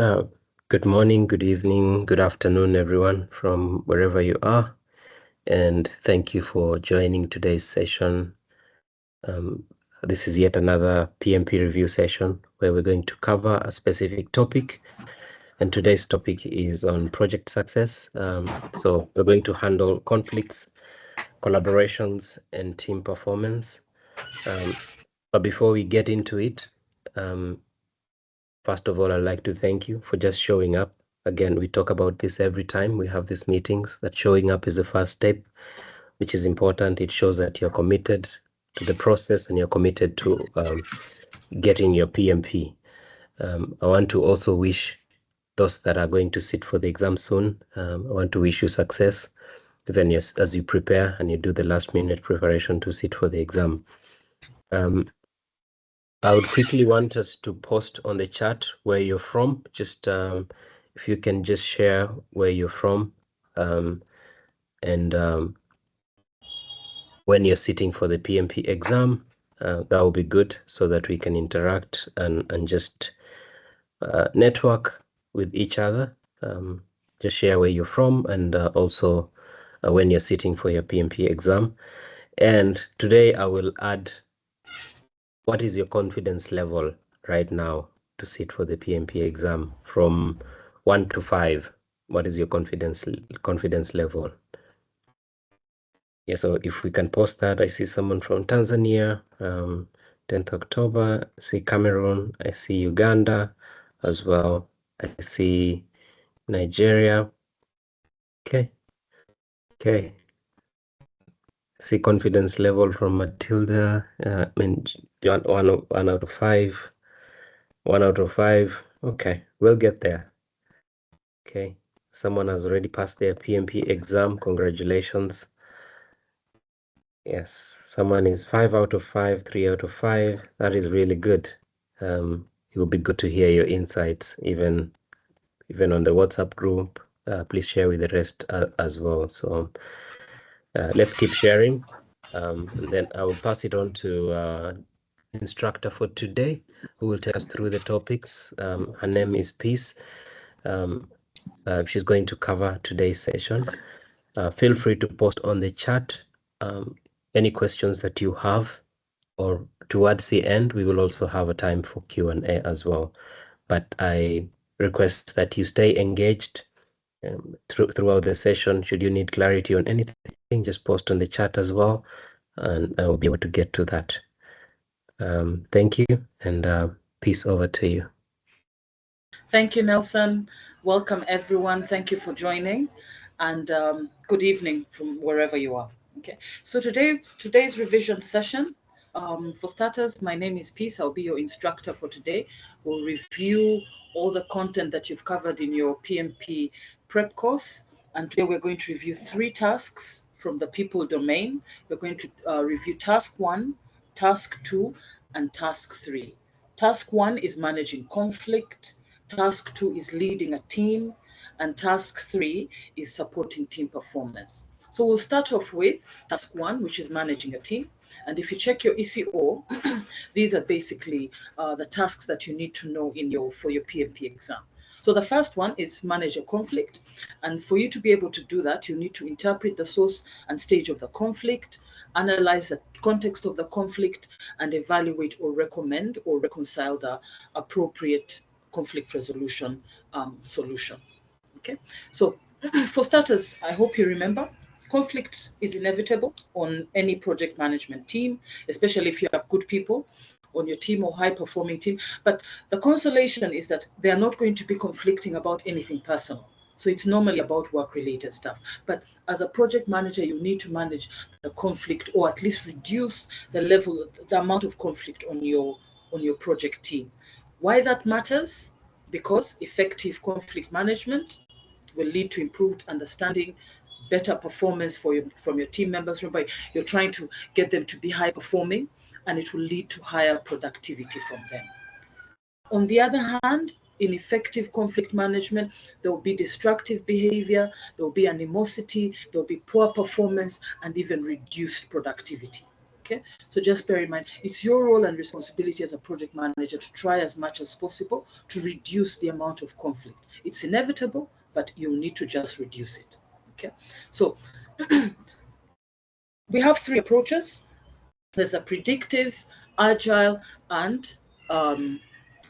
Uh, Good morning, good evening, good afternoon, everyone from wherever you are. And thank you for joining today's session. This is yet another PMP review session where we're going to cover a specific topic. And today's topic is on project success. So we're going to handle conflicts, collaborations, and team performance. But before we get into it, first of all, I'd like to thank you for just showing up. Again, we talk about this every time we have these meetings, that showing up is the first step, which is important. It shows that you're committed to the process and you're committed to getting your PMP. I want to also wish those that are going to sit for the exam soon, I want to wish you success, even as you prepare and you do the last minute preparation to sit for the exam. I would quickly want us to post on the chat where you're from. Just if you can just share where you're from and when you're sitting for the PMP exam, that will be good so that we can interact and just network with each other. Just share where you're from and also when you're sitting for your PMP exam. And today I will add, what is your confidence level right now to sit for the PMP exam from 1 to 5? What is your confidence level? Yeah, so if we can post that. I see someone from Tanzania, 10th October. I see Cameroon. I see Uganda as well. I see Nigeria. Okay. See confidence level from Matilda. I mean, one out of 5. 1 out of 5. Okay, we'll get there. Okay, someone has already passed their PMP exam. Congratulations. Yes, someone is 5 out of 5, 3 out of 5. That is really good. It will be good to hear your insights, even on the WhatsApp group. Please share with the rest as well. So let's keep sharing. And then I will pass it on to instructor for today, who will take us through the topics. Her name is Peace. She's going to cover today's session. Feel free to post on the chat any questions that you have, or towards the end we will also have a time for Q&A as well. But I request that you stay engaged throughout the session. Should you need clarity on anything, just post on the chat as well, and I will be able to get to that. Thank you, and peace over to you. Thank you, Nelson. Welcome, everyone. Thank you for joining, and good evening from wherever you are. Okay, so today's revision session. For starters, my name is Peace. I'll be your instructor for today. We'll review all the content that you've covered in your PMP prep course, and today we're going to review 3 tasks from the people domain. We're going to review task 1, task 2, and task 3. Task 1 is managing conflict. Task 2 is leading a team, and task 3 is supporting team performance. So we'll start off with task 1, which is managing a team. And if you check your ECO, these are basically the tasks that you need to know for your PMP exam. So the first one is manage a conflict. And for you to be able to do that, you need to interpret the source and stage of the conflict, analyze the context of the conflict, and evaluate or recommend or reconcile the appropriate conflict resolution solution. Okay, so for starters, I hope you remember conflict is inevitable on any project management team, especially if you have good people on your team or high performing team. But the consolation is that they are not going to be conflicting about anything personal. So it's normally about work-related stuff. But as a project manager, you need to manage the conflict, or at least reduce the amount of conflict on your project team. Why that matters? Because effective conflict management will lead to improved understanding, better performance from your team members. Remember, you're trying to get them to be high performing, and it will lead to higher productivity from them. On the other hand, in effective conflict management, there will be destructive behavior, there will be animosity, there will be poor performance, and even reduced productivity. Okay, so just bear in mind, it's your role and responsibility as a project manager to try as much as possible to reduce the amount of conflict. It's inevitable, but you need to just reduce it. Okay, so we have 3 approaches. There's a predictive, agile, and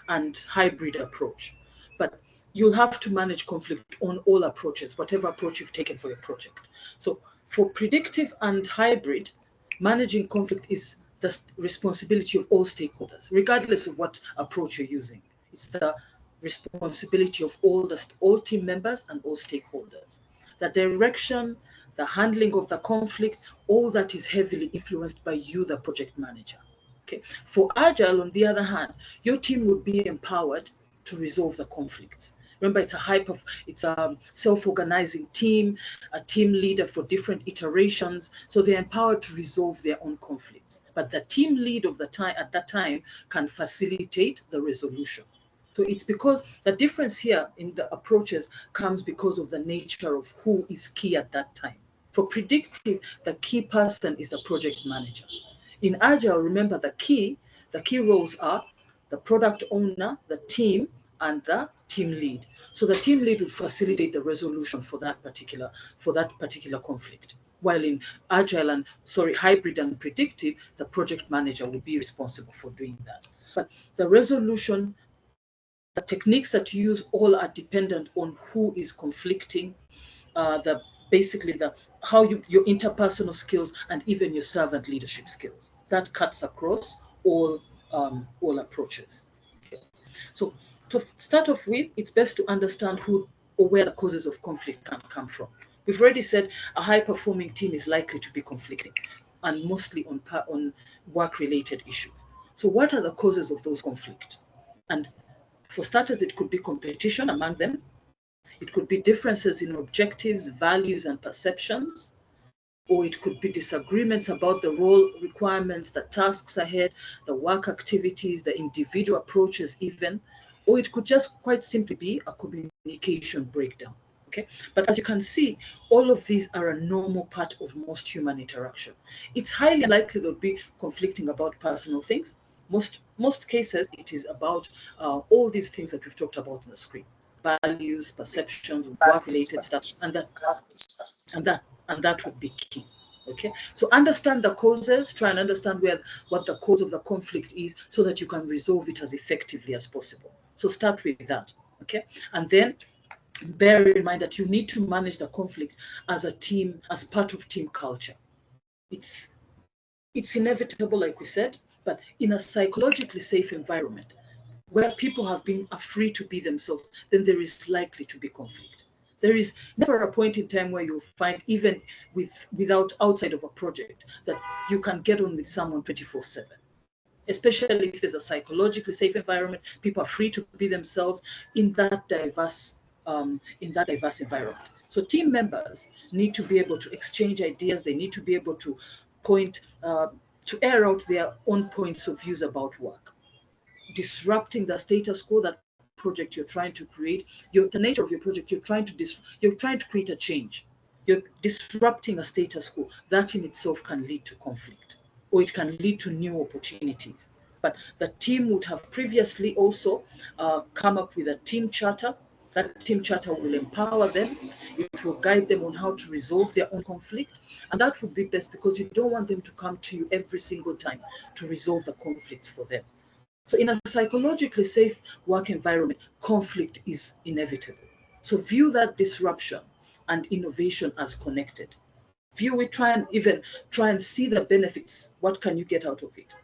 hybrid approach. But you'll have to manage conflict on all approaches, whatever approach you've taken for your project. So for predictive and hybrid, managing conflict is the responsibility of all stakeholders, regardless of what approach you're using. It's the responsibility of all team members and all stakeholders. The direction, the handling of the conflict, all that is heavily influenced by you, the project manager. Okay. For agile, on the other hand, your team would be empowered to resolve the conflicts. Remember, it's a self-organizing team, a team leader for different iterations. So they're empowered to resolve their own conflicts. But the team lead of the time at that time can facilitate the resolution. So it's because the difference here in the approaches comes because of the nature of who is key at that time. For predictive, the key person is the project manager. In Agile, remember the key roles are the product owner, the team, and the team lead. So the team lead will facilitate the resolution for that particular conflict. While in hybrid and predictive, the project manager will be responsible for doing that. But the resolution, the techniques that you use, all are dependent on who is conflicting, how your interpersonal skills and even your servant leadership skills. That cuts across all approaches. Okay. So to start off with, it's best to understand who or where the causes of conflict can come from. We've already said a high-performing team is likely to be conflicting, and mostly on work-related issues. So what are the causes of those conflicts? And for starters, it could be competition among them. It could be differences in objectives, values, and perceptions, or it could be disagreements about the role requirements, the tasks ahead, the work activities, the individual approaches even, or it could just quite simply be a communication breakdown. Okay, but as you can see, all of these are a normal part of most human interaction. It's highly unlikely they'll be conflicting about personal things. Most cases, it is about all these things that we've talked about on the screen: values, perceptions, work-related stuff, and that would be key. Okay, so understand the causes, try and understand what the cause of the conflict is, so that you can resolve it as effectively as possible. So start with that. Okay, and then bear in mind that you need to manage the conflict as a team, as part of team culture. It's inevitable, like we said, but in a psychologically safe environment where people have been free to be themselves, then there is likely to be conflict. There is never a point in time where you'll find, even without outside of a project, that you can get on with someone 24/7. Especially if there's a psychologically safe environment, people are free to be themselves in that diverse environment. So team members need to be able to exchange ideas. They need to be able to to air out their own points of views about work. Disrupting the status quo, that project you're trying to create, the nature of your project, you're trying to create a change. You're disrupting a status quo. That in itself can lead to conflict, or it can lead to new opportunities. But the team would have previously also come up with a team charter. That team charter will empower them. It will guide them on how to resolve their own conflict. And that would be best, because you don't want them to come to you every single time to resolve the conflicts for them. So in a psychologically safe work environment, conflict is inevitable. So view that disruption and innovation as connected. View it, try and see the benefits. What can you get out of it?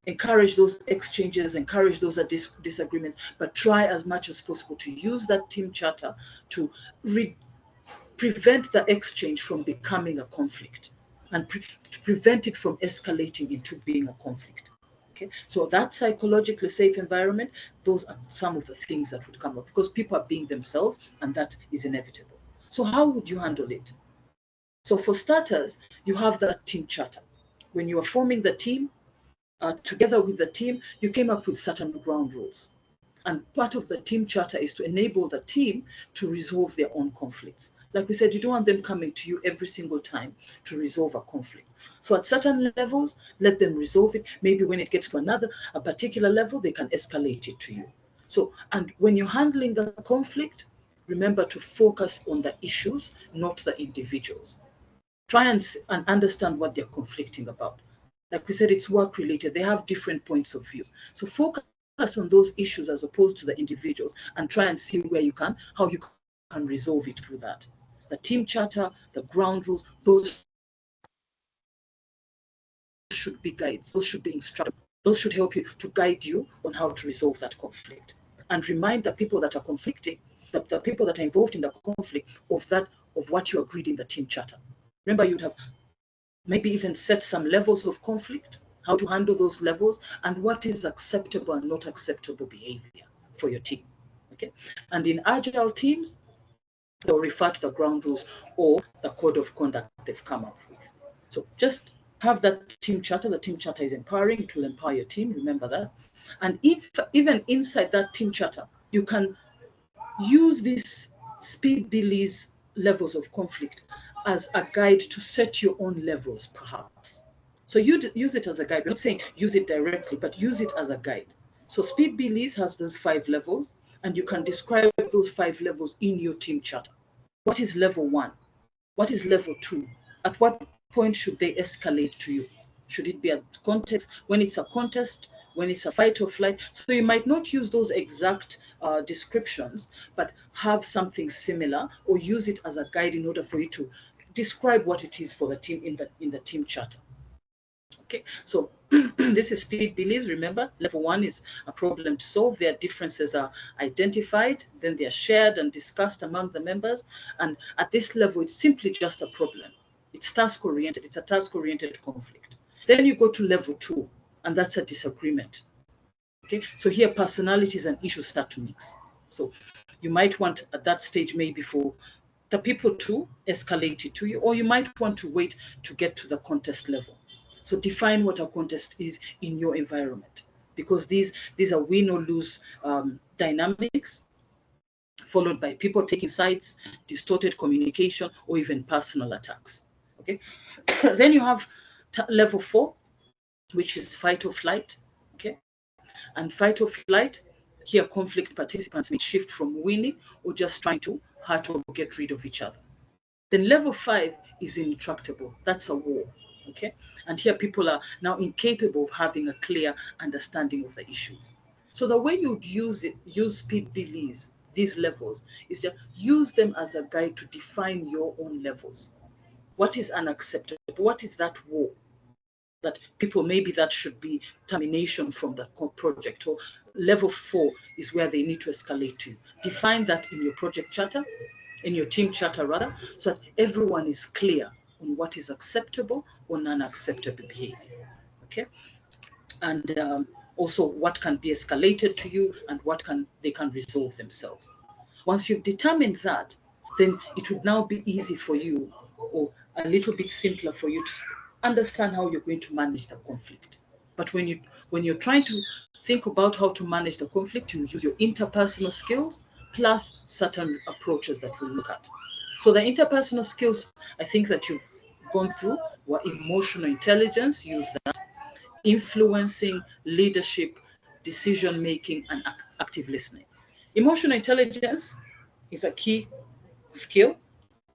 Encourage those exchanges, encourage those disagreements, but try as much as possible to use that team charter to prevent the exchange from becoming a conflict, and to prevent it from escalating into being a conflict. Okay, so that psychologically safe environment, those are some of the things that would come up, because people are being themselves, and that is inevitable. So how would you handle it? So for starters, you have that team charter. When you are forming the team, together with the team, you came up with certain ground rules. And part of the team charter is to enable the team to resolve their own conflicts. Like we said, you don't want them coming to you every single time to resolve a conflict. So at certain levels, let them resolve it. Maybe when it gets to a particular level, they can escalate it to you. So, and when you're handling the conflict, remember to focus on the issues, not the individuals. Try and understand what they're conflicting about. Like we said, it's work related. They have different points of view. So focus on those issues as opposed to the individuals, and try and see how you can resolve it through that. The team charter, the ground rules, those should be guides. Those should be instructions. Those should help you to guide you on how to resolve that conflict. And remind the people that are conflicting, the people that are involved in the conflict, of what you agreed in the team charter. Remember, you'd have maybe even set some levels of conflict, how to handle those levels, and what is acceptable and not acceptable behavior for your team. Okay. And in agile teams, they'll refer to the ground rules or the code of conduct they've come up with. So just have that team charter. The team charter is empowering. It will empower your team. Remember that. And if even inside that team charter, you can use this Speed Billy's levels of conflict as a guide to set your own levels, perhaps. So you use it as a guide. We're not saying use it directly, but use it as a guide. So Speed Billy's has those 5 levels, and you can describe those 5 levels in your team charter. What is level 1? What is level 2? At what point should they escalate to you? Should it be a contest? When it's a contest, when it's a fight or flight? So you might not use those exact descriptions, but have something similar, or use it as a guide in order for you to describe what it is for the team in the team charter. Okay, so this is Speed Billy's. Remember, level 1 is a problem to solve. Their differences are identified, then they are shared and discussed among the members. And at this level, it's simply just a problem. It's task-oriented. It's a task-oriented conflict. Then you go to level 2, and that's a disagreement. Okay, so here personalities and issues start to mix. So you might want at that stage maybe for the people to escalate it to you, or you might want to wait to get to the contest level. So define what a contest is in your environment, because these are win or lose dynamics, followed by people taking sides, distorted communication, or even personal attacks. Okay, then you have level 4, which is fight or flight. Okay, and fight or flight, here conflict participants may shift from winning or just trying to hurt or get rid of each other. Then level 5 is intractable. That's a war. Okay, and here people are now incapable of having a clear understanding of the issues. So the way you'd use Speed Billy's, these levels, is just use them as a guide to define your own levels. What is unacceptable? What is that war? That people, maybe that should be termination from the project, or level 4 is where they need to escalate to. Define that in your project charter, in your team charter rather, so that everyone is clear on what is acceptable or non-acceptable behavior. Okay, and also what can be escalated to you and what they can resolve themselves. Once you've determined that, then it would now be easy for you, or a little bit simpler for you, to understand how you're going to manage the conflict. But when you're trying to think about how to manage the conflict, you use your interpersonal skills plus certain approaches that we'll look at. So the interpersonal skills, I think that you've gone through, were emotional intelligence, use that, influencing, leadership, decision making, and active listening. Emotional intelligence is a key skill.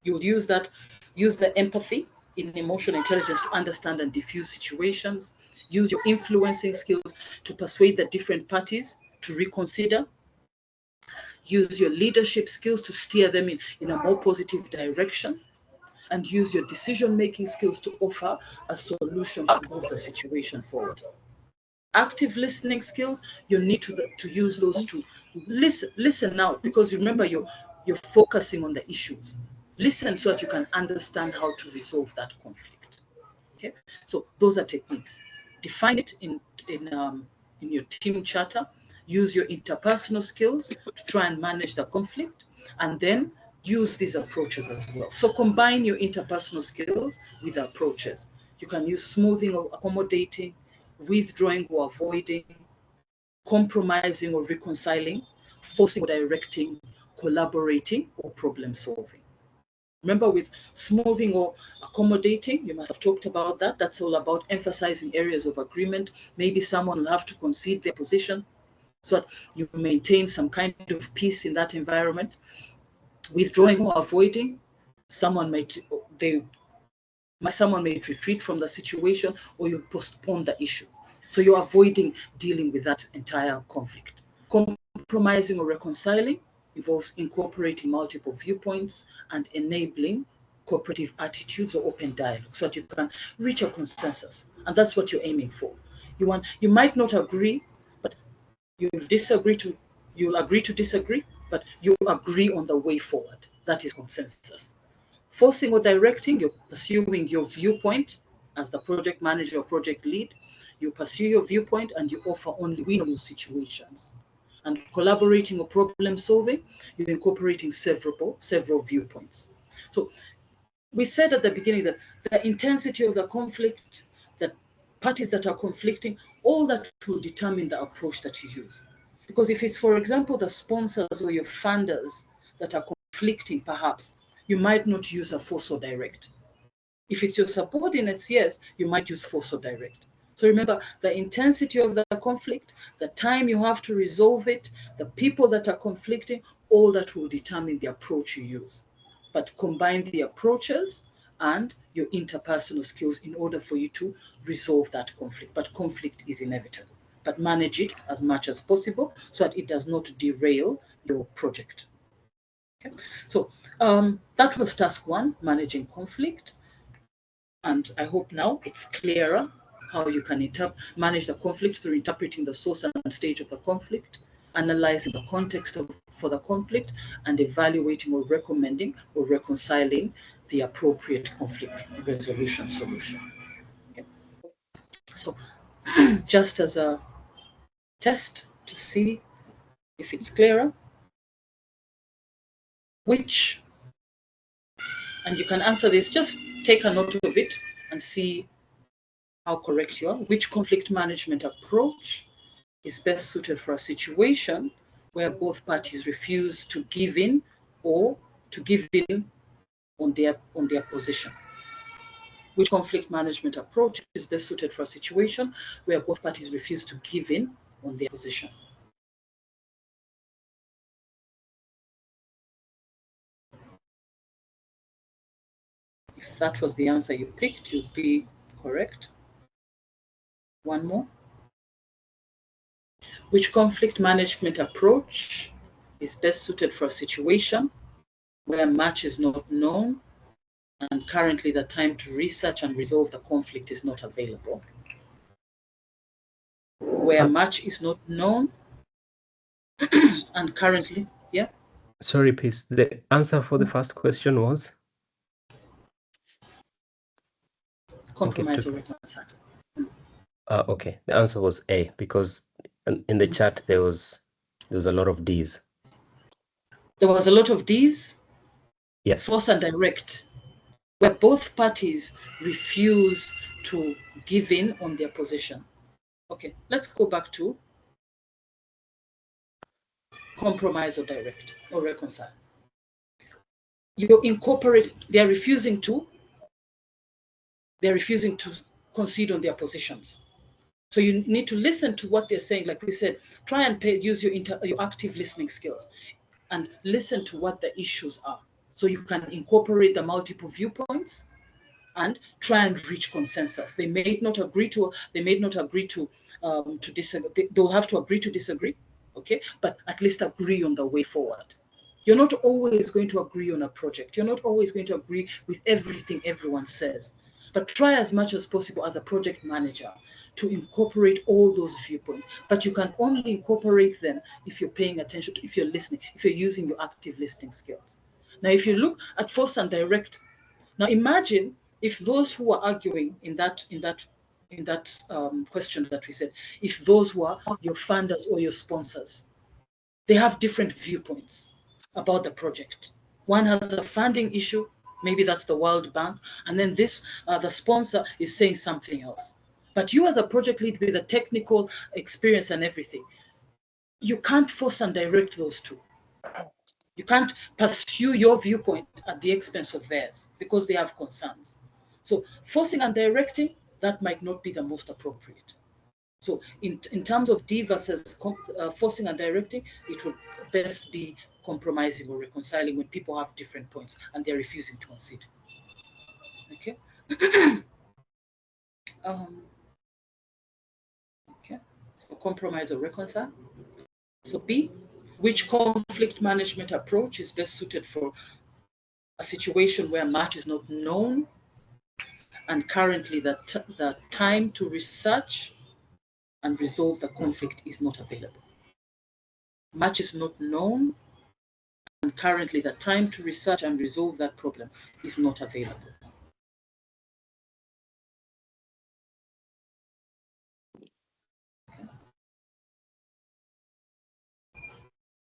You'll use that, use the empathy in emotional intelligence to understand and diffuse situations. Use your influencing skills to persuade the different parties to reconsider. Use your leadership skills to steer them in a more positive direction. And use your decision-making skills to offer a solution to move the situation forward. Active listening skills, you need to use those to listen out, because remember you're focusing on the issues. Listen so that you can understand how to resolve that conflict. Okay, so those are techniques. Define it in your team charter. Use your interpersonal skills to try and manage the conflict, and then use these approaches as well. So combine your interpersonal skills with approaches. You can use smoothing or accommodating, withdrawing or avoiding, compromising or reconciling, forcing or directing, collaborating or problem solving. Remember, with smoothing or accommodating, you must have talked about that. That's all about emphasizing areas of agreement. Maybe someone will have to concede their position so that you maintain some kind of peace in that environment. Withdrawing or avoiding, someone may retreat from the situation, or you postpone the issue. So you're avoiding dealing with that entire conflict. Compromising or reconciling involves incorporating multiple viewpoints and enabling cooperative attitudes or open dialogue so that you can reach a consensus. And that's what you're aiming for. You might not agree, but you'll agree to disagree, but you agree on the way forward. That is consensus. Forcing or directing, you're pursuing your viewpoint as the project manager or project lead. You pursue your viewpoint and you offer only win-win situations. And collaborating or problem solving, you're incorporating several viewpoints. So we said at the beginning that the intensity of the conflict, the parties that are conflicting, all that will determine the approach that you use. Because if it's, for example, the sponsors or your funders that are conflicting, perhaps, you might not use a force or direct. If it's your subordinates, yes, you might use force or direct. So remember, the intensity of the conflict, the time you have to resolve it, the people that are conflicting, all that will determine the approach you use. But combine the approaches and your interpersonal skills in order for you to resolve that conflict. But conflict is inevitable. But manage it as much as possible so that it does not derail your project. Okay? So that was task 1, managing conflict. And I hope now it's clearer how you can manage the conflict through interpreting the source and stage of the conflict, analyzing the context for the conflict, and evaluating or recommending or reconciling the appropriate conflict resolution solution. Okay. So just as a test to see if it's clearer, and you can answer this, just take a note of it and see how correct you are. Which conflict management approach is best suited for a situation where both parties refuse to give in or to give in on their position? Which conflict management approach is best suited for a situation where both parties refuse to give in on their position? If that was the answer you picked, you'd be correct. One more. Which conflict management approach is best suited for a situation where much is not known and currently the time to research and resolve the conflict is not available? Where much is not known and currently, yeah? Sorry, please. The answer for the first question was? Compromise or reconcile. Okay, the answer was A, because in the chat there was a lot of D's. There was a lot of D's? Yes. Force and direct, where both parties refuse to give in on their position. Okay, let's go back to compromise or direct or reconcile. You incorporate, they're refusing to concede on their positions. So you need to listen to what they're saying. Like we said, try and use your active listening skills and listen to what the issues are. So you can incorporate the multiple viewpoints and try and reach consensus. They may not agree to disagree. They'll have to agree to disagree, okay? But at least agree on the way forward. You're not always going to agree on a project. You're not always going to agree with everything everyone says. But try as much as possible as a project manager to incorporate all those viewpoints. But you can only incorporate them if you're paying attention to, if you're listening, if you're using your active listening skills. Now, if you look at force and direct, now imagine if those who are arguing in that question that we said, if those were your funders or your sponsors, they have different viewpoints about the project. One has a funding issue, maybe that's the World Bank, and then this the sponsor is saying something else. But you as a project lead with a technical experience and everything, you can't force and direct those two. You can't pursue your viewpoint at the expense of theirs because they have concerns. So forcing and directing, that might not be the most appropriate. So in terms of D versus forcing and directing, it would best be compromising or reconciling when people have different points and they're refusing to concede. Okay. Okay. So compromise or reconcile. So B, which conflict management approach is best suited for a situation where much is not known and currently the time to research and resolve the conflict is not available. Much is not known and currently the time to research and resolve that problem is not available. Okay.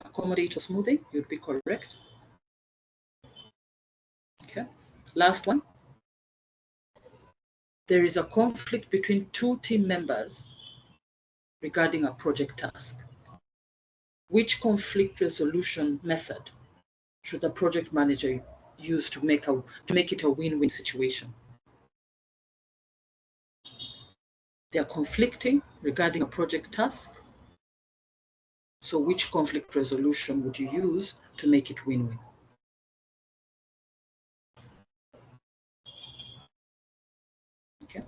Accommodate or smoothing, you'd be correct. Okay. Last one. There is a conflict between two team members regarding a project task. Which conflict resolution method should the project manager use to make it a win-win situation? They are conflicting regarding a project task. So which conflict resolution would you use to make it win-win? Okay.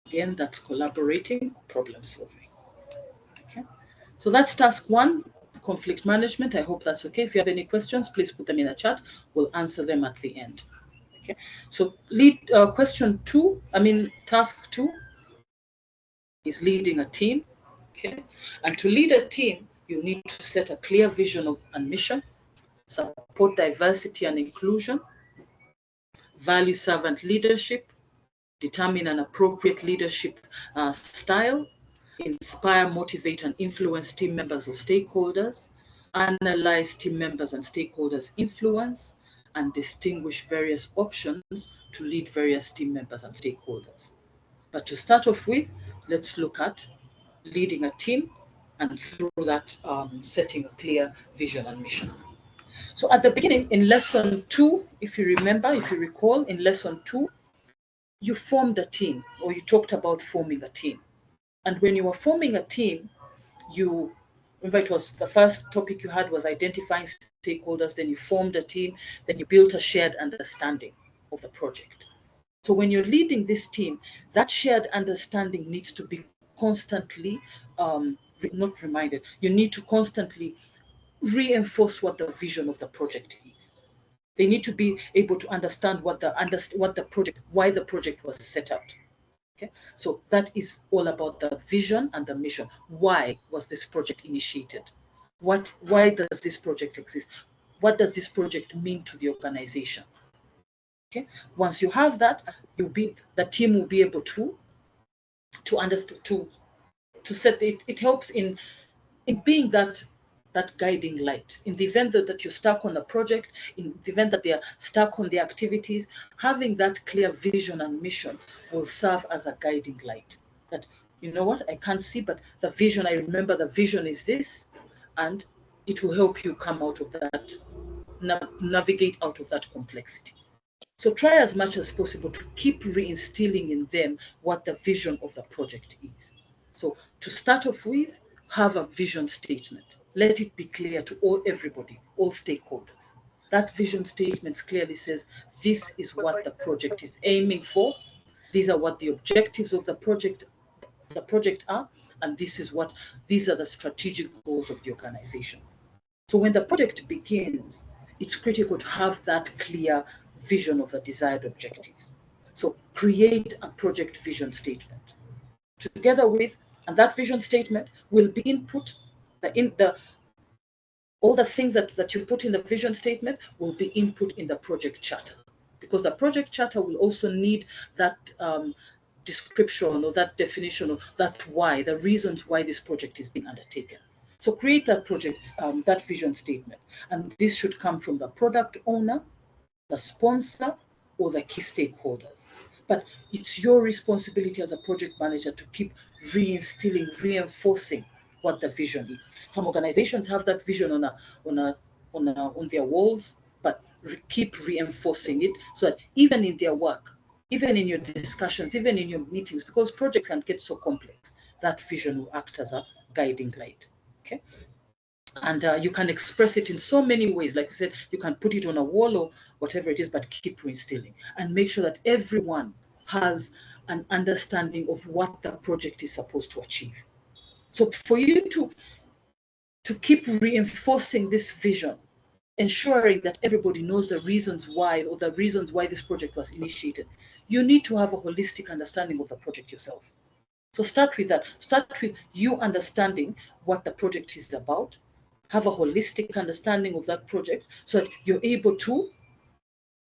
Again, that's collaborating, problem solving. Okay. So that's task one, conflict management. I hope that's okay. If you have any questions, please put them in the chat. We'll answer them at the end. Okay. So task two is leading a team. Okay. And to lead a team, you need to set a clear vision and mission, support diversity and inclusion, value servant leadership, determine an appropriate leadership style, inspire, motivate, and influence team members or stakeholders, analyze team members and stakeholders' influence, and distinguish various options to lead various team members and stakeholders. But to start off with, let's look at leading a team and through that setting a clear vision and mission. So at the beginning, in lesson 2, if you recall, in lesson 2, you formed a team, or you talked about forming a team. And when you were forming a team, you remember it was the first topic you had was identifying stakeholders, then you formed a team, then you built a shared understanding of the project. So when you're leading this team, that shared understanding needs to be constantly, not reminded, you need to constantly reinforce what the vision of the project is. They need to be able to understand why the project was set out. Okay, so that is all about the vision and the mission. Why was this project initiated? Why does this project exist? What does this project mean to the organization? Okay, once you have that, the team will be able to understand, to set it. It helps in being that guiding light. In the event that you're stuck on a project, in the event that they are stuck on the activities, having that clear vision and mission will serve as a guiding light. That, you know what, I can't see, but the vision, I remember the vision is this, and it will help you come out of that, navigate out of that complexity. So try as much as possible to keep reinstilling in them what the vision of the project is. So to start off with, have a vision statement. Let it be clear to everybody, all stakeholders. That vision statement clearly says, this is what the project is aiming for. These are what the objectives of the project are, and these are the strategic goals of the organization. So when the project begins, it's critical to have that clear vision of the desired objectives. So create a project vision statement. Together with, and that vision statement will be input, all the things that you put in the vision statement will be input in the project charter. Because the project charter will also need that description or that definition of that why, the reasons why this project is being undertaken. So create that project, that vision statement. And this should come from the product owner, the sponsor, or the key stakeholders. But it's your responsibility as a project manager to keep reinstilling, reinforcing what the vision is. Some organizations have that vision on their walls, but keep reinforcing it so that even in their work, even in your discussions, even in your meetings, because projects can get so complex, that vision will act as a guiding light. Okay. And you can express it in so many ways. Like you said, you can put it on a wall or whatever it is, but keep reinstilling and make sure that everyone has an understanding of what the project is supposed to achieve. So for you to keep reinforcing this vision, ensuring that everybody knows the reasons why, or the reasons why this project was initiated, you need to have a holistic understanding of the project yourself. So start with that. Start with you understanding what the project is about. Have a holistic understanding of that project so that you're able to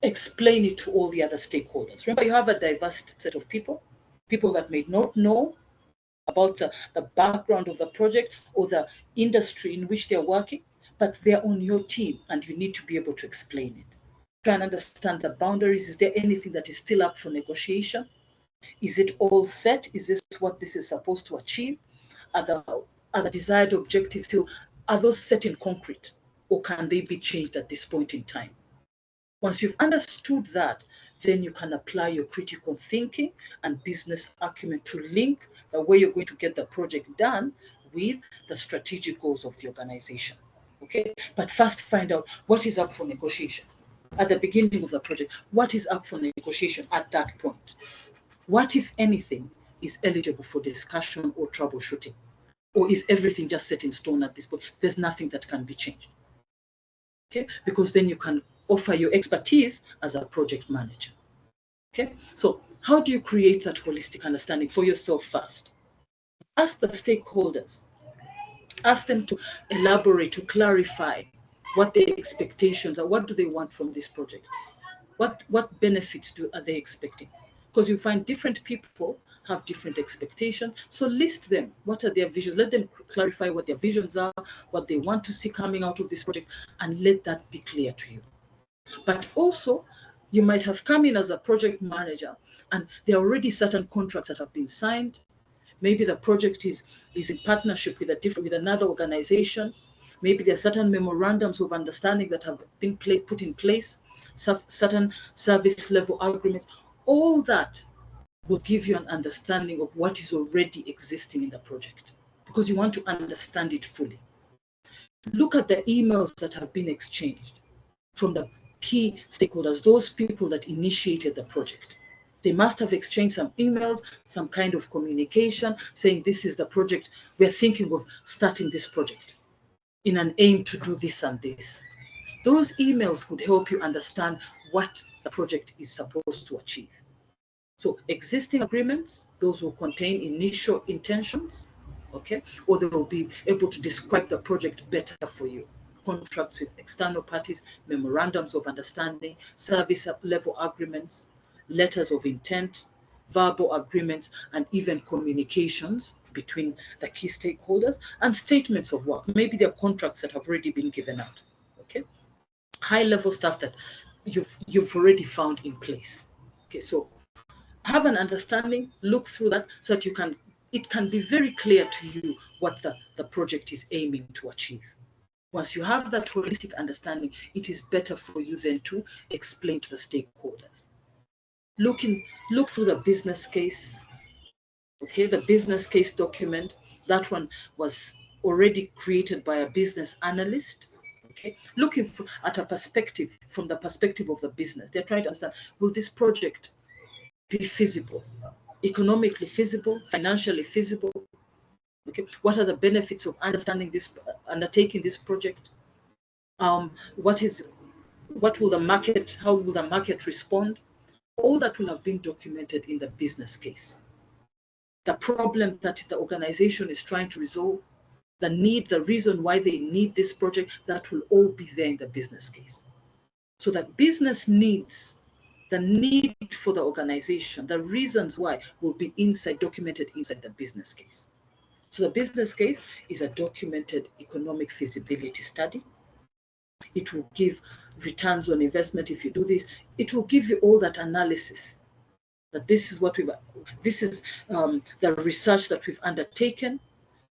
explain it to all the other stakeholders. Remember, you have a diverse set of people that may not know about the background of the project or the industry in which they're working, but they're on your team and you need to be able to explain it. Try and understand the boundaries. Is there anything that is still up for negotiation? Is it all set? Is this what this is supposed to achieve? Are the desired objectives still, are those set in concrete, or can they be changed at this point in time? Once you've understood that, then you can apply your critical thinking and business acumen to link the way you're going to get the project done with the strategic goals of the organization. Okay, but first find out what is up for negotiation at the beginning of the project. What is up for negotiation at that point? What, if anything, is eligible for discussion or troubleshooting? Or is everything just set in stone at this point? There's nothing that can be changed. Okay, because then you can offer your expertise as a project manager. Okay, so how do you create that holistic understanding for yourself first? Ask the stakeholders. Ask them to elaborate, to clarify what their expectations are. What do they want from this project? What benefits are they expecting? Because you find different people have different expectations. So list them. What are their visions? Let them clarify what their visions are, what they want to see coming out of this project, and let that be clear to you. But also, you might have come in as a project manager and there are already certain contracts that have been signed. Maybe the project is in partnership with another organization. Maybe there are certain memorandums of understanding that have been put in place, certain service level agreements. All that will give you an understanding of what is already existing in the project, because you want to understand it fully. Look at the emails that have been exchanged from the key stakeholders, those people that initiated the project. They must have exchanged some emails, some kind of communication saying this is the project, we're thinking of starting this project in an aim to do this and this. Those emails would help you understand what the project is supposed to achieve. So existing agreements, those will contain initial intentions, okay, or they will be able to describe the project better for you. Contracts with external parties, memorandums of understanding, service level agreements, letters of intent, verbal agreements, and even communications between the key stakeholders, and statements of work. Maybe there are contracts that have already been given out. Okay, high level stuff that you've already found in place. Okay, so have an understanding, look through that so that it can be very clear to you what the project is aiming to achieve. Once you have that holistic understanding, it is better for you then to explain to the stakeholders. Look through the business case. Okay, the business case document, that one was already created by a business analyst. Okay, looking at a perspective, from the perspective of the business. They're trying to understand, will this project be feasible, economically feasible, financially feasible? Okay, what are the benefits of undertaking this project? How will the market respond? All that will have been documented in the business case. The problem that the organization is trying to resolve, the reason why they need this project, that will all be there in the business case. So that business needs, the need for the organization, the reasons why will be documented inside the business case. So the business case is a documented economic feasibility study. It will give returns on investment if you do this. It will give you all that analysis, that this is the research that we've undertaken.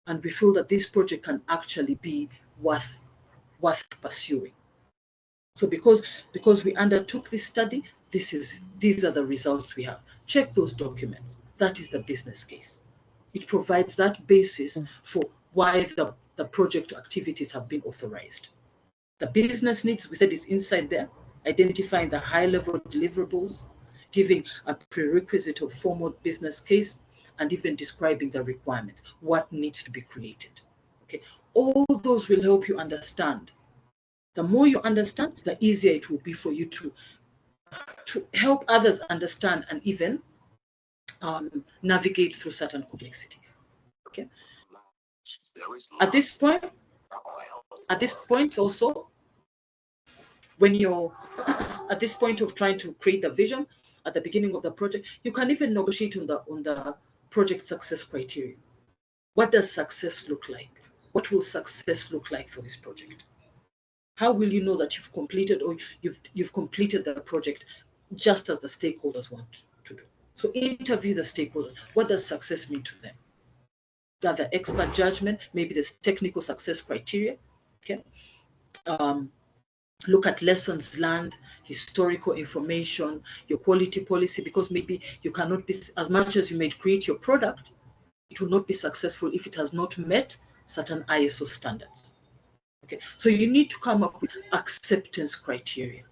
and we feel that this project can actually be worth pursuing. So because we undertook this study, these are the results we have. Check those documents. That is the business case. It provides that basis for why the project activities have been authorized. The business needs, we said, is inside there, identifying the high-level deliverables, giving a prerequisite of formal business case, and even describing the requirements, what needs to be created. Okay, all those will help you understand. The more you understand, the easier it will be for you to help others understand and even navigate through certain complexities. Okay. At this point also, when you're at this point of trying to create the vision at the beginning of the project, you can even negotiate on the project success criteria. What does success look like? What will success look like for this project? How will you know that you've completed or you've completed the project just as the stakeholders want to do? So interview the stakeholders. What does success mean to them? Gather expert judgment. Maybe there's technical success criteria. Okay. Look at lessons learned, historical information, your quality policy, because maybe you cannot be, as much as you may create your product, it will not be successful if it has not met certain ISO standards. Okay, so you need to come up with acceptance criteria.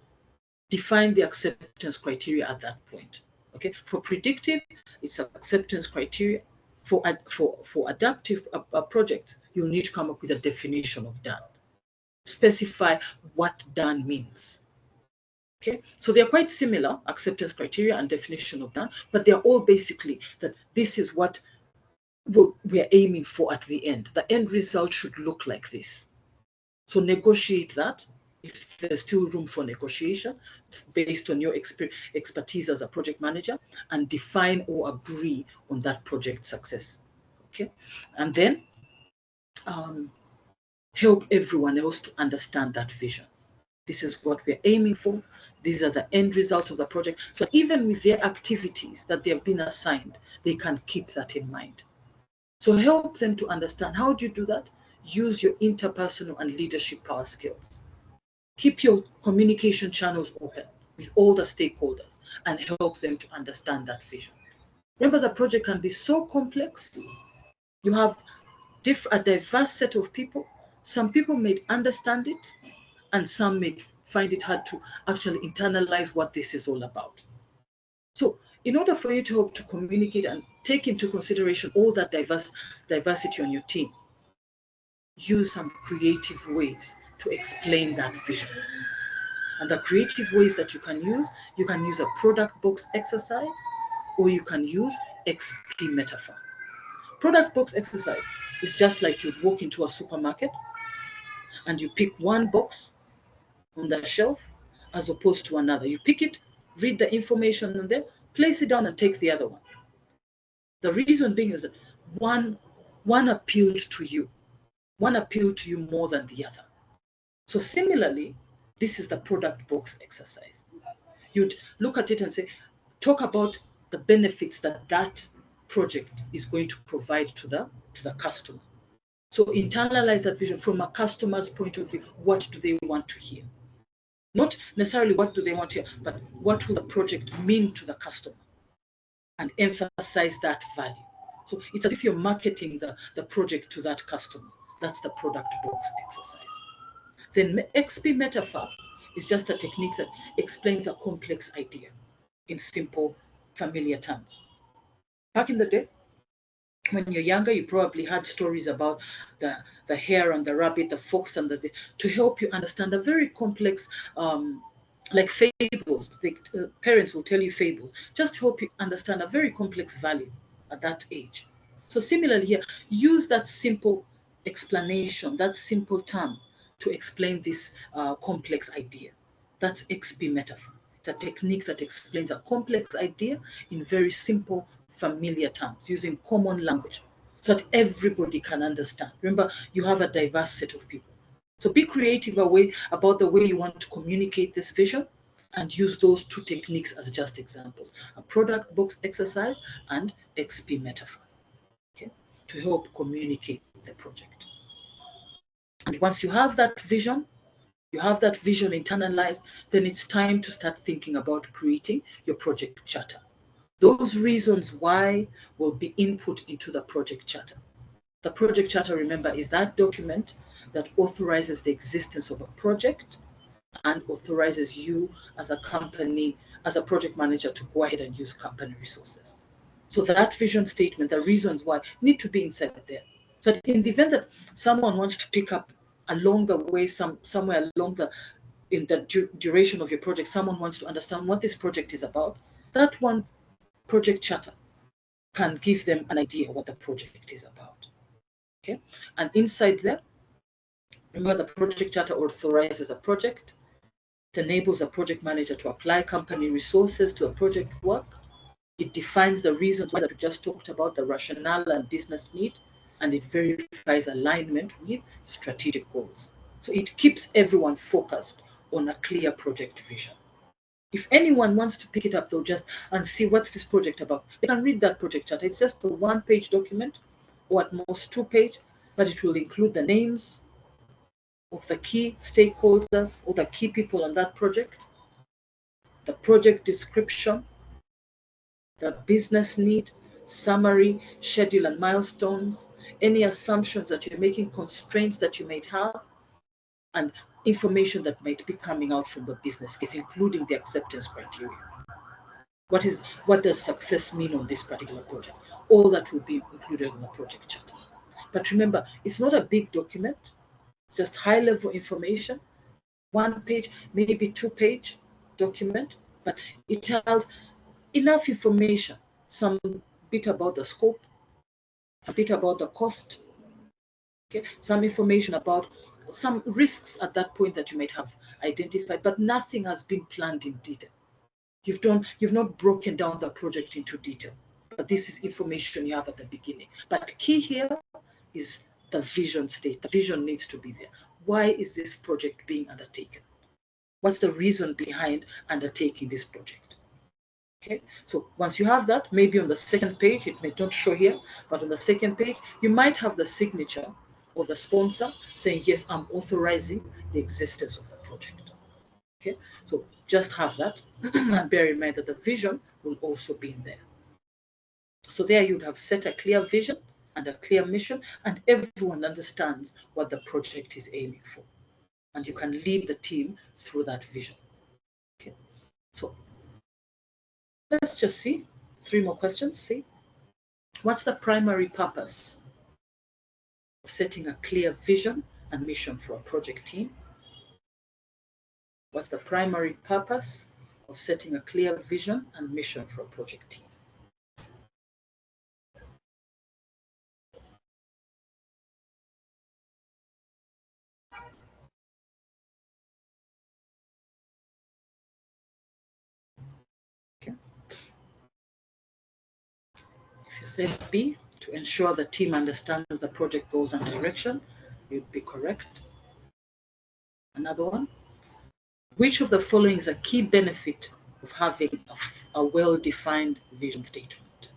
Define the acceptance criteria at that point. Okay, for predictive, it's acceptance criteria. For adaptive projects, you'll need to come up with a definition of done. Specify what done means. Okay, so they're quite similar, acceptance criteria and definition of done, but they're all basically that this is what we're aiming for at the end. The end result should look like this. So negotiate that if there's still room for negotiation based on your expertise as a project manager, and define or agree on that project success. Okay, and then help everyone else to understand that vision. This is what we're aiming for. These are the end results of the project. So even with their activities that they have been assigned, they can keep that in mind. So help them to understand. How do you do that? Use your interpersonal and leadership power skills. Keep your communication channels open with all the stakeholders and help them to understand that vision. Remember, the project can be so complex. You have a diverse set of people. Some people may understand it, and some may find it hard to actually internalize what this is all about. So in order for you to help to communicate and take into consideration all that diversity on your team, use some creative ways to explain that vision. And the creative ways that you can use a product box exercise, or you can use XP metaphor. Product box exercise is just like you'd walk into a supermarket and you pick one box on the shelf as opposed to another. You pick it, read the information on there, place it down and take the other one. The reason being is that one appealed to you. One appealed to you more than the other. So similarly, this is the product box exercise. You'd look at it and say, talk about the benefits that project is going to provide to the customer. So internalize that vision from a customer's point of view. What do they want to hear? Not necessarily what do they want to hear, but what will the project mean to the customer? And emphasize that value. So it's as if you're marketing the project to that customer. That's the product box exercise. Then XP metaphor is just a technique that explains a complex idea in simple, familiar terms. Back in the day, when you're younger, you probably had stories about the hare and the rabbit, the fox and this, to help you understand a very complex, like fables. Parents will tell you fables, just to help you understand a very complex value at that age. So similarly here, use that simple explanation, that simple term to explain this complex idea. That's XP metaphor. It's a technique that explains a complex idea in very simple, familiar terms, using common language so that everybody can understand. Remember, you have a diverse set of people. So be creative about the way you want to communicate this vision, and use those two techniques as just examples: a product box exercise and XP metaphor. Okay. to help communicate the project. And once you have that vision, internalized, then it's time to start thinking about creating your project charter. Those reasons why will be input into the project charter. The project charter, remember, is that document that authorizes the existence of a project and authorizes you as a company, as a project manager, to go ahead and use company resources. So that vision statement, the reasons why, need to be inside there. So in the event that someone wants to pick up along the way, somewhere along in the duration of your project, someone wants to understand what this project is about, that one project charter can give them an idea what the project is about. Okay, and inside there, remember, the project charter authorizes a project. It enables a project manager to apply company resources to a project work. It defines the reasons why that we just talked about, the rationale and business need, and it verifies alignment with strategic goals. So it keeps everyone focused on a clear project vision. If anyone wants to pick it up, they'll just and see what's this project about. They can read that project charter. It's just a one-page document, or at most 2-page, but it will include the names of the key stakeholders or the key people on that project, the project description, the business need, summary, schedule and milestones, any assumptions that you're making, constraints that you might have, and information that might be coming out from the business case, including the acceptance criteria. What does success mean on this particular project? All that will be included in the project charter. But remember, it's not a big document. It's just high-level information, 1-page, maybe 2-page document, but it has enough information, some bit about the scope, some bit about the cost, okay, some information about some risks at that point that you might have identified, but nothing has been planned in detail. You've not broken down the project into detail, but this is information you have at the beginning. But key here is the vision state. The vision needs to be there. Why is this project being undertaken? What's the reason behind undertaking this project? Okay, so once you have that, maybe on the second page, it may not show here, but on the second page, you might have the signature of the sponsor saying, yes, I'm authorizing the existence of the project. Okay, so just have that and bear in mind that the vision will also be in there. So there you'd have set a clear vision and a clear mission, and everyone understands what the project is aiming for. And you can lead the team through that vision. Okay, so let's just see 3 more questions. See, what's the primary purpose of setting a clear vision and mission for a project team? What's the primary purpose of setting a clear vision and mission for a project team? Okay. If you said B, to ensure the team understands the project goals and direction, you'd be correct. Another one, which of the following is a key benefit of having a well-defined vision statement?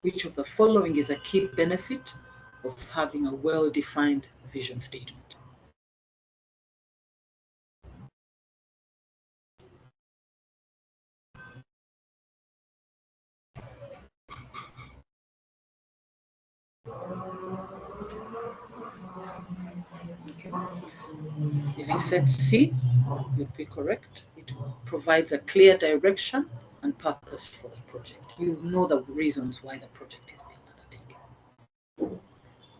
Which of the following is a key benefit of having a well-defined vision statement? Okay. If you said C, you'd be correct. It provides a clear direction and purpose for the project. You know the reasons why the project is being undertaken.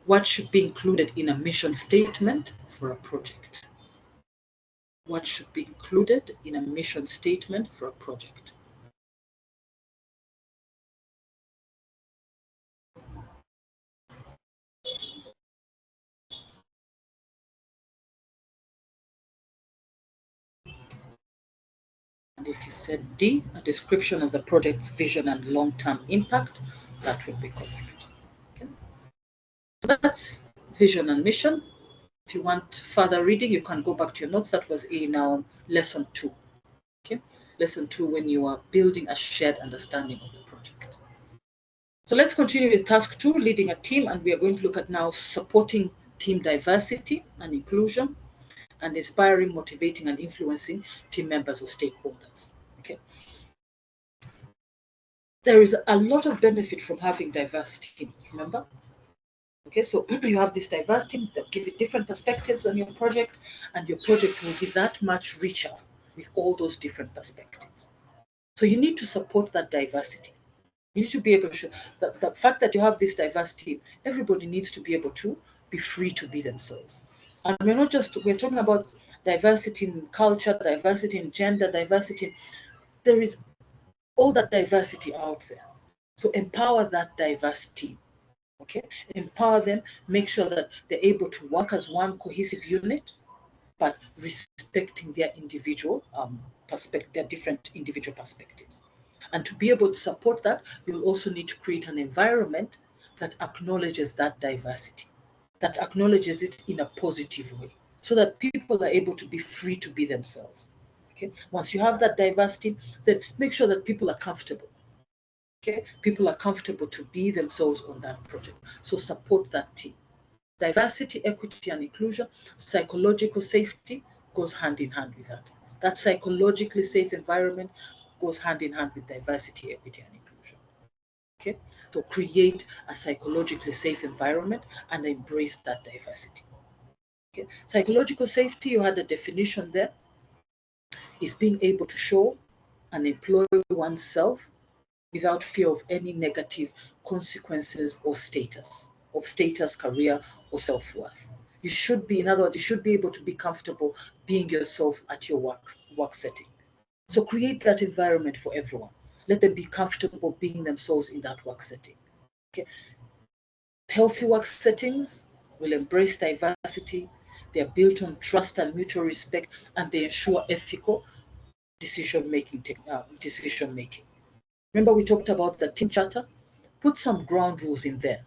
What should be included in a mission statement for a project? What should be included in a mission statement for a project? And if you said D, a description of the project's vision and long-term impact, that would be correct. Okay. So that's vision and mission. If you want further reading, you can go back to your notes. That was in lesson 2. Okay, lesson 2, when you are building a shared understanding of the project. So let's continue with task 2, leading a team, and we are going to look at now supporting team diversity and inclusion, and inspiring, motivating, and influencing team members or stakeholders. Okay. There is a lot of benefit from having diverse team, remember? Okay, so you have this diverse team that give you different perspectives on your project, and your project will be that much richer with all those different perspectives. So you need to support that diversity. You need to be able to show the fact that you have this diverse team, everybody needs to be able to be free to be themselves. And we're talking about diversity in culture, diversity in gender, diversity. There is all that diversity out there. So empower that diverse team. Okay, empower them, make sure that they're able to work as one cohesive unit, but respecting their individual their different individual perspectives. And to be able to support that, you'll also need to create an environment that acknowledges that diversity, that acknowledges it in a positive way, so that people are able to be free to be themselves. Okay, once you have that diversity, then make sure that people are comfortable. Okay, people are comfortable to be themselves on that project. So support that team. Diversity, equity, and inclusion, psychological safety goes hand in hand with that. That psychologically safe environment goes hand in hand with diversity, equity, and inclusion. Okay, so create a psychologically safe environment and embrace that diversity. Okay, psychological safety, you had a definition there, is being able to show and employ oneself without fear of any negative consequences or status, career, or self-worth. You should be, in other words, you should be able to be comfortable being yourself at your work setting. So create that environment for everyone. Let them be comfortable being themselves in that work setting. Okay. Healthy work settings will embrace diversity. They are built on trust and mutual respect, and they ensure ethical decision making. Remember, we talked about the team charter? Put some ground rules in there.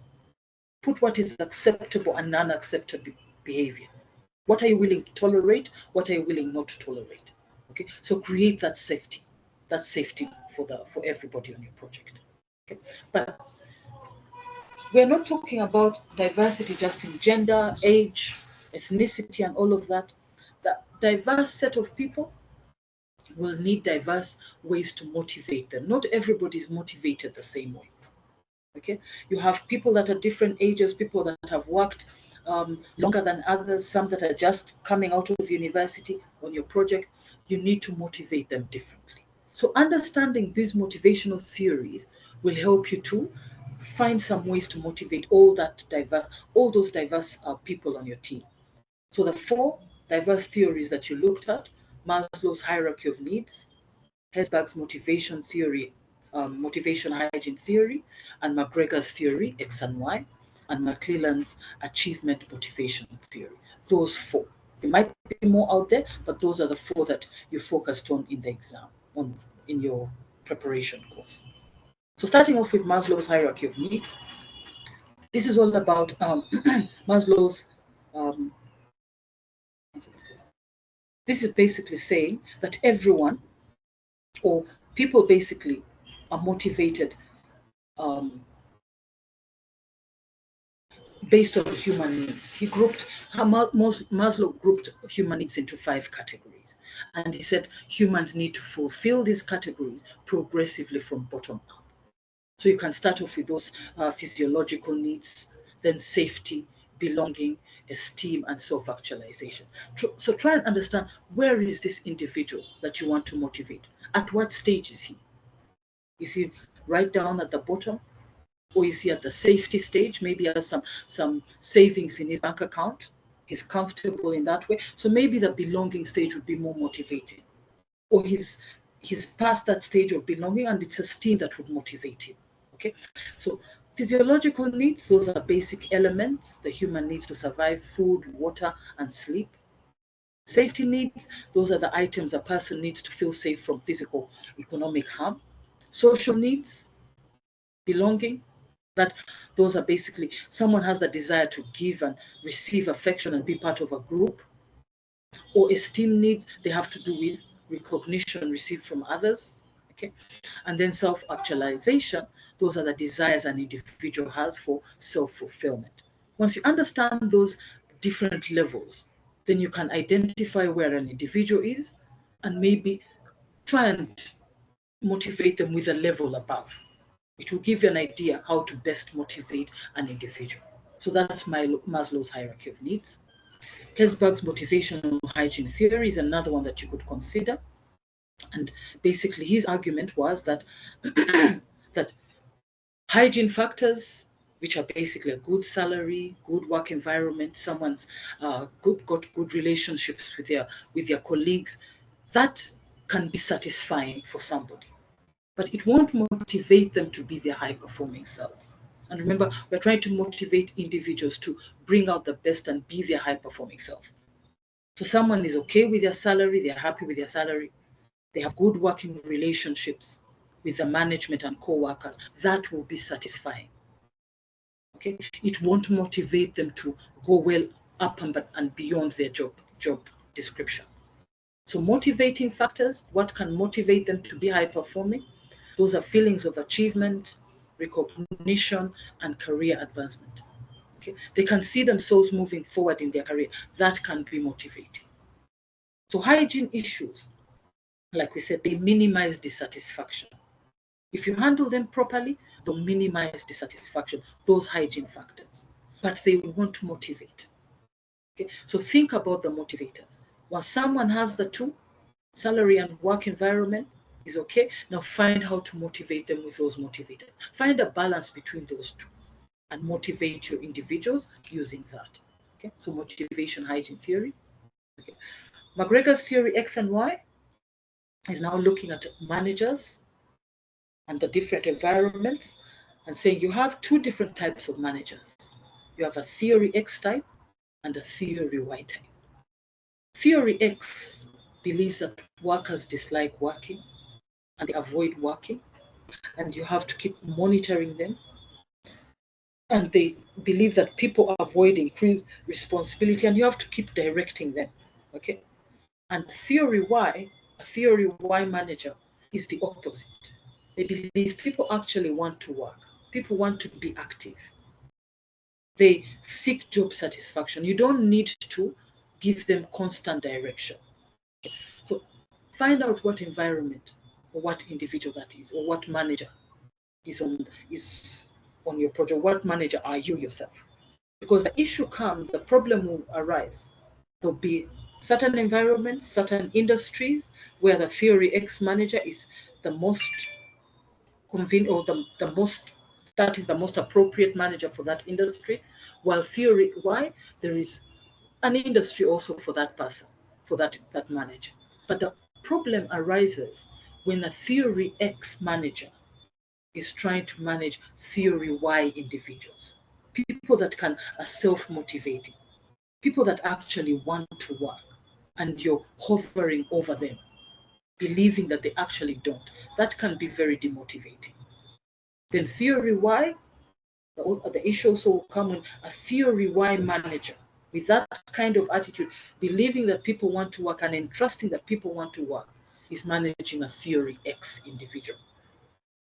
Put what is acceptable and unacceptable behavior. What are you willing to tolerate? What are you willing not to tolerate? Okay, so create that safety for everybody on your project. Okay, but we're not talking about diversity just in gender, age, ethnicity, and all of that. The diverse set of people will need diverse ways to motivate them. Not everybody is motivated the same way. Okay, you have people that are different ages, people that have worked longer than others, some that are just coming out of university on your project. You need to motivate them differently. So understanding these motivational theories will help you to find some ways to motivate all those diverse people on your team. So the 4 diverse theories that you looked at: Maslow's hierarchy of needs, Herzberg's motivation hygiene theory, and McGregor's theory, X and Y, and McClelland's achievement motivation theory. Those 4. There might be more out there, but those are the 4 that you focused on in the exam, in your preparation course. So starting off with Maslow's hierarchy of needs, this is all about Maslow's. This is basically saying that everyone, or people basically, are motivated based on human needs. Maslow grouped human needs into 5 categories. And he said humans need to fulfill these categories progressively from bottom up. So you can start off with those physiological needs, then safety, belonging, esteem, and self-actualization. So try and understand, where is this individual that you want to motivate? At what stage is he? Is he right down at the bottom? Or is he at the safety stage? Maybe he has some savings in his bank account. He's comfortable in that way. So maybe the belonging stage would be more motivating. Or he's past that stage of belonging, and it's esteem that would motivate him. Okay, so physiological needs, those are basic elements the human needs to survive: food, water, and sleep. Safety needs, those are the items a person needs to feel safe from physical, economic harm. Social needs, belonging, that those are basically someone has the desire to give and receive affection and be part of a group. Or esteem needs, they have to do with recognition received from others. Okay, and then self-actualization, those are the desires an individual has for self-fulfillment. Once you understand those different levels, then you can identify where an individual is and maybe try and motivate them with a level above. It will give you an idea how to best motivate an individual. So that's Maslow's hierarchy of needs. Herzberg's motivational hygiene theory is another one that you could consider. And basically his argument was that that hygiene factors, which are basically a good salary, good work environment, someone's got good relationships with their colleagues, that can be satisfying for somebody, but it won't motivate them to be their high-performing selves. And remember, we're trying to motivate individuals to bring out the best and be their high-performing self. So someone is okay with their salary, they're happy with their salary, they have good working relationships with the management and co-workers, that will be satisfying. Okay, it won't motivate them to go well up and beyond their job description. So motivating factors, what can motivate them to be high performing? Those are feelings of achievement, recognition, and career advancement. Okay, they can see themselves moving forward in their career. That can be motivating. So hygiene issues, like we said, they minimize dissatisfaction. If you handle them properly, they'll minimize dissatisfaction, those hygiene factors, but they won't motivate. Okay, so think about the motivators. Once someone has the two, salary and work environment is okay, now find how to motivate them with those motivators. Find a balance between those two and motivate your individuals using that. Okay, so motivation hygiene theory. Okay. McGregor's theory X and Y is now looking at managers and the different environments and saying you have two different types of managers. You have a theory X type and a theory Y type. Theory X believes that workers dislike working and they avoid working, and you have to keep monitoring them. And they believe that people avoid increased responsibility and you have to keep directing them. Okay. And theory Y, a theory Y manager, is the opposite. They believe people actually want to work. People want to be active. They seek job satisfaction. You don't need to give them constant direction. Okay. So find out what environment or what individual that is, or what manager is on your project. What manager are you yourself? Because the issue comes, the problem will arise. There'll be certain environments, certain industries where the theory X manager is the most convenient, or that is the most appropriate manager for that industry, while theory Y, there is an industry also for that person, for that manager. But the problem arises when a theory X manager is trying to manage theory Y individuals, people that are self-motivating, people that actually want to work, and you're hovering over them, believing that they actually don't. That can be very demotivating. Then theory Y, the issue also will come when a theory Y manager with that kind of attitude, believing that people want to work and entrusting that people want to work, is managing a theory X individual.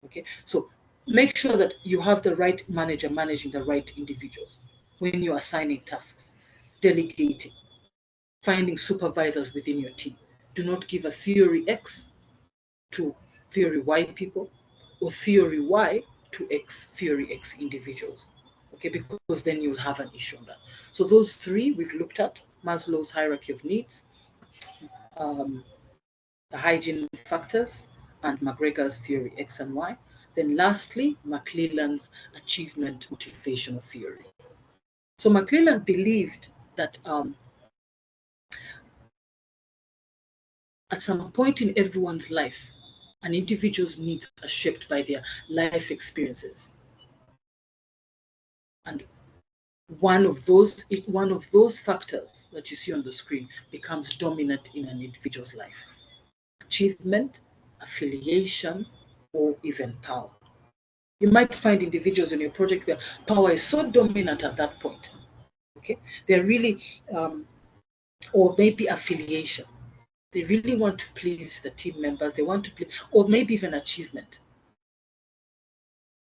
Okay, so make sure that you have the right manager managing the right individuals when you're assigning tasks, delegating, finding supervisors within your team. Do not give a theory X to theory Y people or theory Y to theory X individuals. Okay, because then you'll have an issue on that. So those three we've looked at: Maslow's hierarchy of needs, the hygiene factors, and McGregor's theory X and Y. Then lastly, McClelland's achievement motivational theory. So McClelland believed that at some point in everyone's life, an individual's needs are shaped by their life experiences. And one of those factors that you see on the screen becomes dominant in an individual's life: achievement, affiliation, or even power. You might find individuals in your project where power is so dominant at that point. Okay, they're really, or maybe affiliation. They really want to please the team members. They want to please, or maybe even achievement.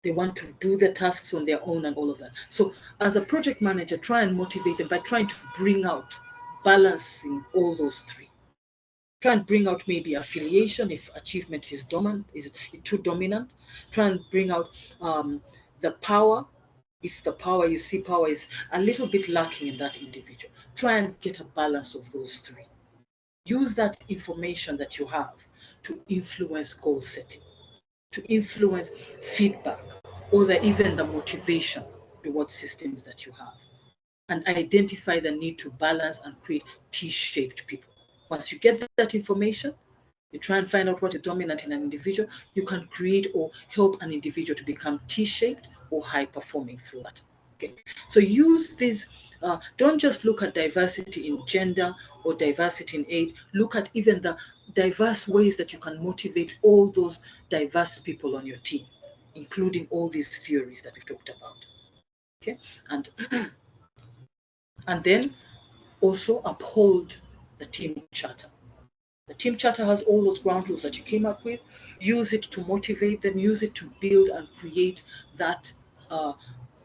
They want to do the tasks on their own and all of that. So as a project manager, try and motivate them by trying to bring out balancing all those three. Try and bring out maybe affiliation if achievement is dominant, is too dominant. Try and bring out the power. If the power, you see power is a little bit lacking in that individual. Try and get a balance of those three. Use that information that you have to influence goal setting, to influence feedback, or even the motivation reward systems that you have, and identify the need to balance and create T-shaped people. Once you get that information, you try and find out what is dominant in an individual, you can create or help an individual to become T-shaped or high-performing through that. Okay, so use this. Don't just look at diversity in gender or diversity in age. Look at even the diverse ways that you can motivate all those diverse people on your team, including all these theories that we've talked about. Okay, and then also uphold the team charter. The team charter has all those ground rules that you came up with. Use it to motivate them, use it to build and create that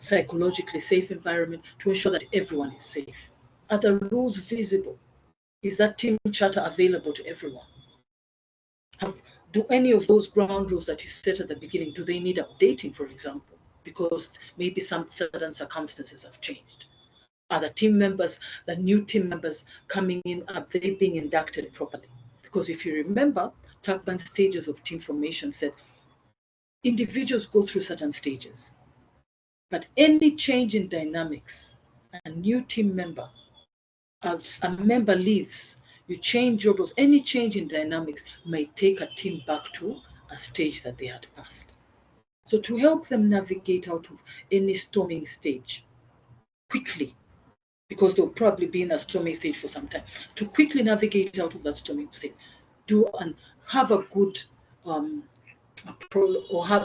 psychologically safe environment to ensure that everyone is safe. Are the rules visible? Is that team charter available to everyone? Do any of those ground rules that you set at the beginning, do they need updating, for example? Because maybe some certain circumstances have changed. Are the team members, the new team members coming in, are they being inducted properly? Because if you remember, Tuckman's stages of team formation said individuals go through certain stages, but any change in dynamics, a new team member, a member leaves, you change your roles, any change in dynamics may take a team back to a stage that they had passed. So to help them navigate out of any storming stage quickly, because they'll probably be in a storming stage for some time, to quickly navigate out of that storming stage, do and have a good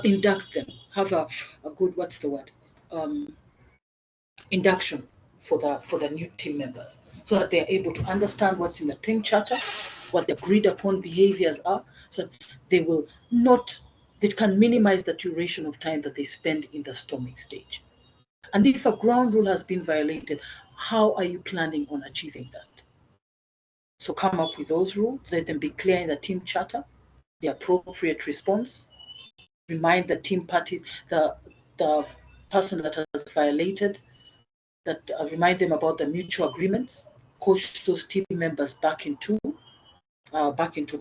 induct them, have a good, what's the word, induction for the new team members, so that they're able to understand what's in the team charter, what the agreed upon behaviors are, so that they can minimize the duration of time that they spend in the storming stage. And if a ground rule has been violated, how are you planning on achieving that? So come up with those rules, let them be clear in the team charter, the appropriate response, remind the team parties, the person that has violated, that remind them about the mutual agreements, coach those team members back into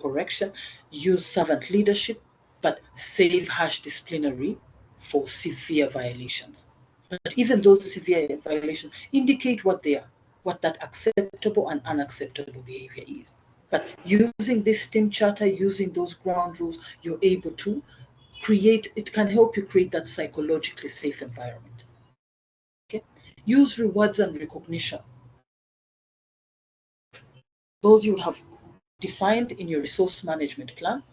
correction, use servant leadership, but save harsh disciplinary for severe violations. But even those severe violations indicate what they are, what that acceptable and unacceptable behavior is. But using this team charter, using those ground rules, you're able to it can help you create that psychologically safe environment. Okay? Use rewards and recognition. Those you would have defined in your resource management plan.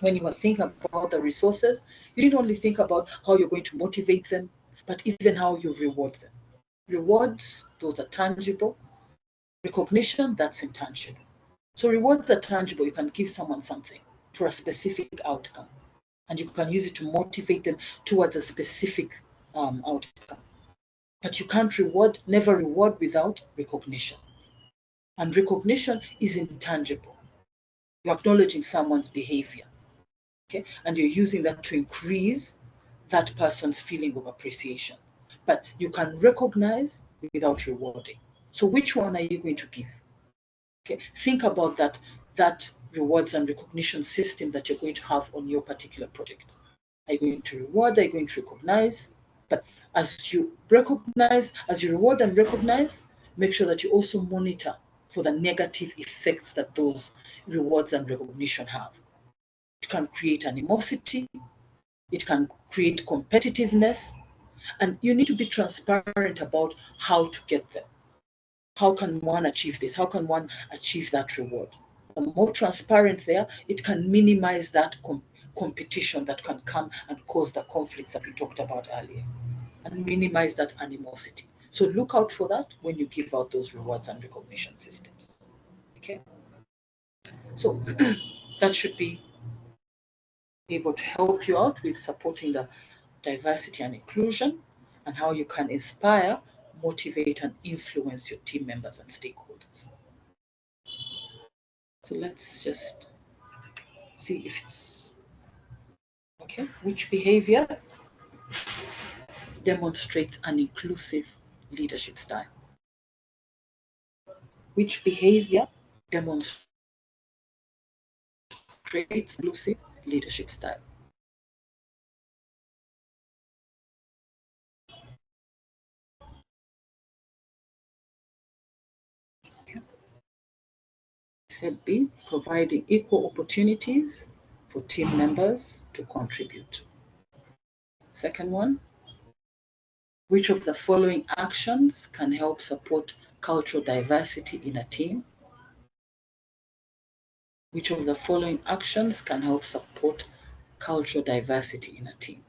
When you were thinking about the resources, you didn't only think about how you're going to motivate them, but even how you reward them. Rewards, those are tangible. Recognition, that's intangible. So rewards are tangible. You can give someone something for a specific outcome, and you can use it to motivate them towards a specific outcome. But you can't never reward without recognition. And recognition is intangible. You're acknowledging someone's behavior, okay? And you're using that to increase that person's feeling of appreciation. But you can recognize without rewarding. So which one are you going to give? Okay, think about that rewards and recognition system that you're going to have on your particular project. Are you going to reward? Are you going to recognize? But as you reward and recognize, make sure that you also monitor for the negative effects that those rewards and recognition have. It can create animosity, it can create competitiveness, and you need to be transparent about how to get them. How can one achieve this? How can one achieve that reward? The more transparent there, it can minimize that competition that can come and cause the conflicts that we talked about earlier, and minimize that animosity. So look out for that when you give out those rewards and recognition systems. Okay. So that should be able to help you out with supporting the diversity and inclusion, and how you can inspire, motivate, and influence your team members and stakeholders. So let's just see if it's okay. Which behavior demonstrates an inclusive leadership style? Which behavior demonstrates inclusive leadership style? Said B, providing equal opportunities for team members to contribute. Second one, which of the following actions can help support cultural diversity in a team? Which of the following actions can help support cultural diversity in a team?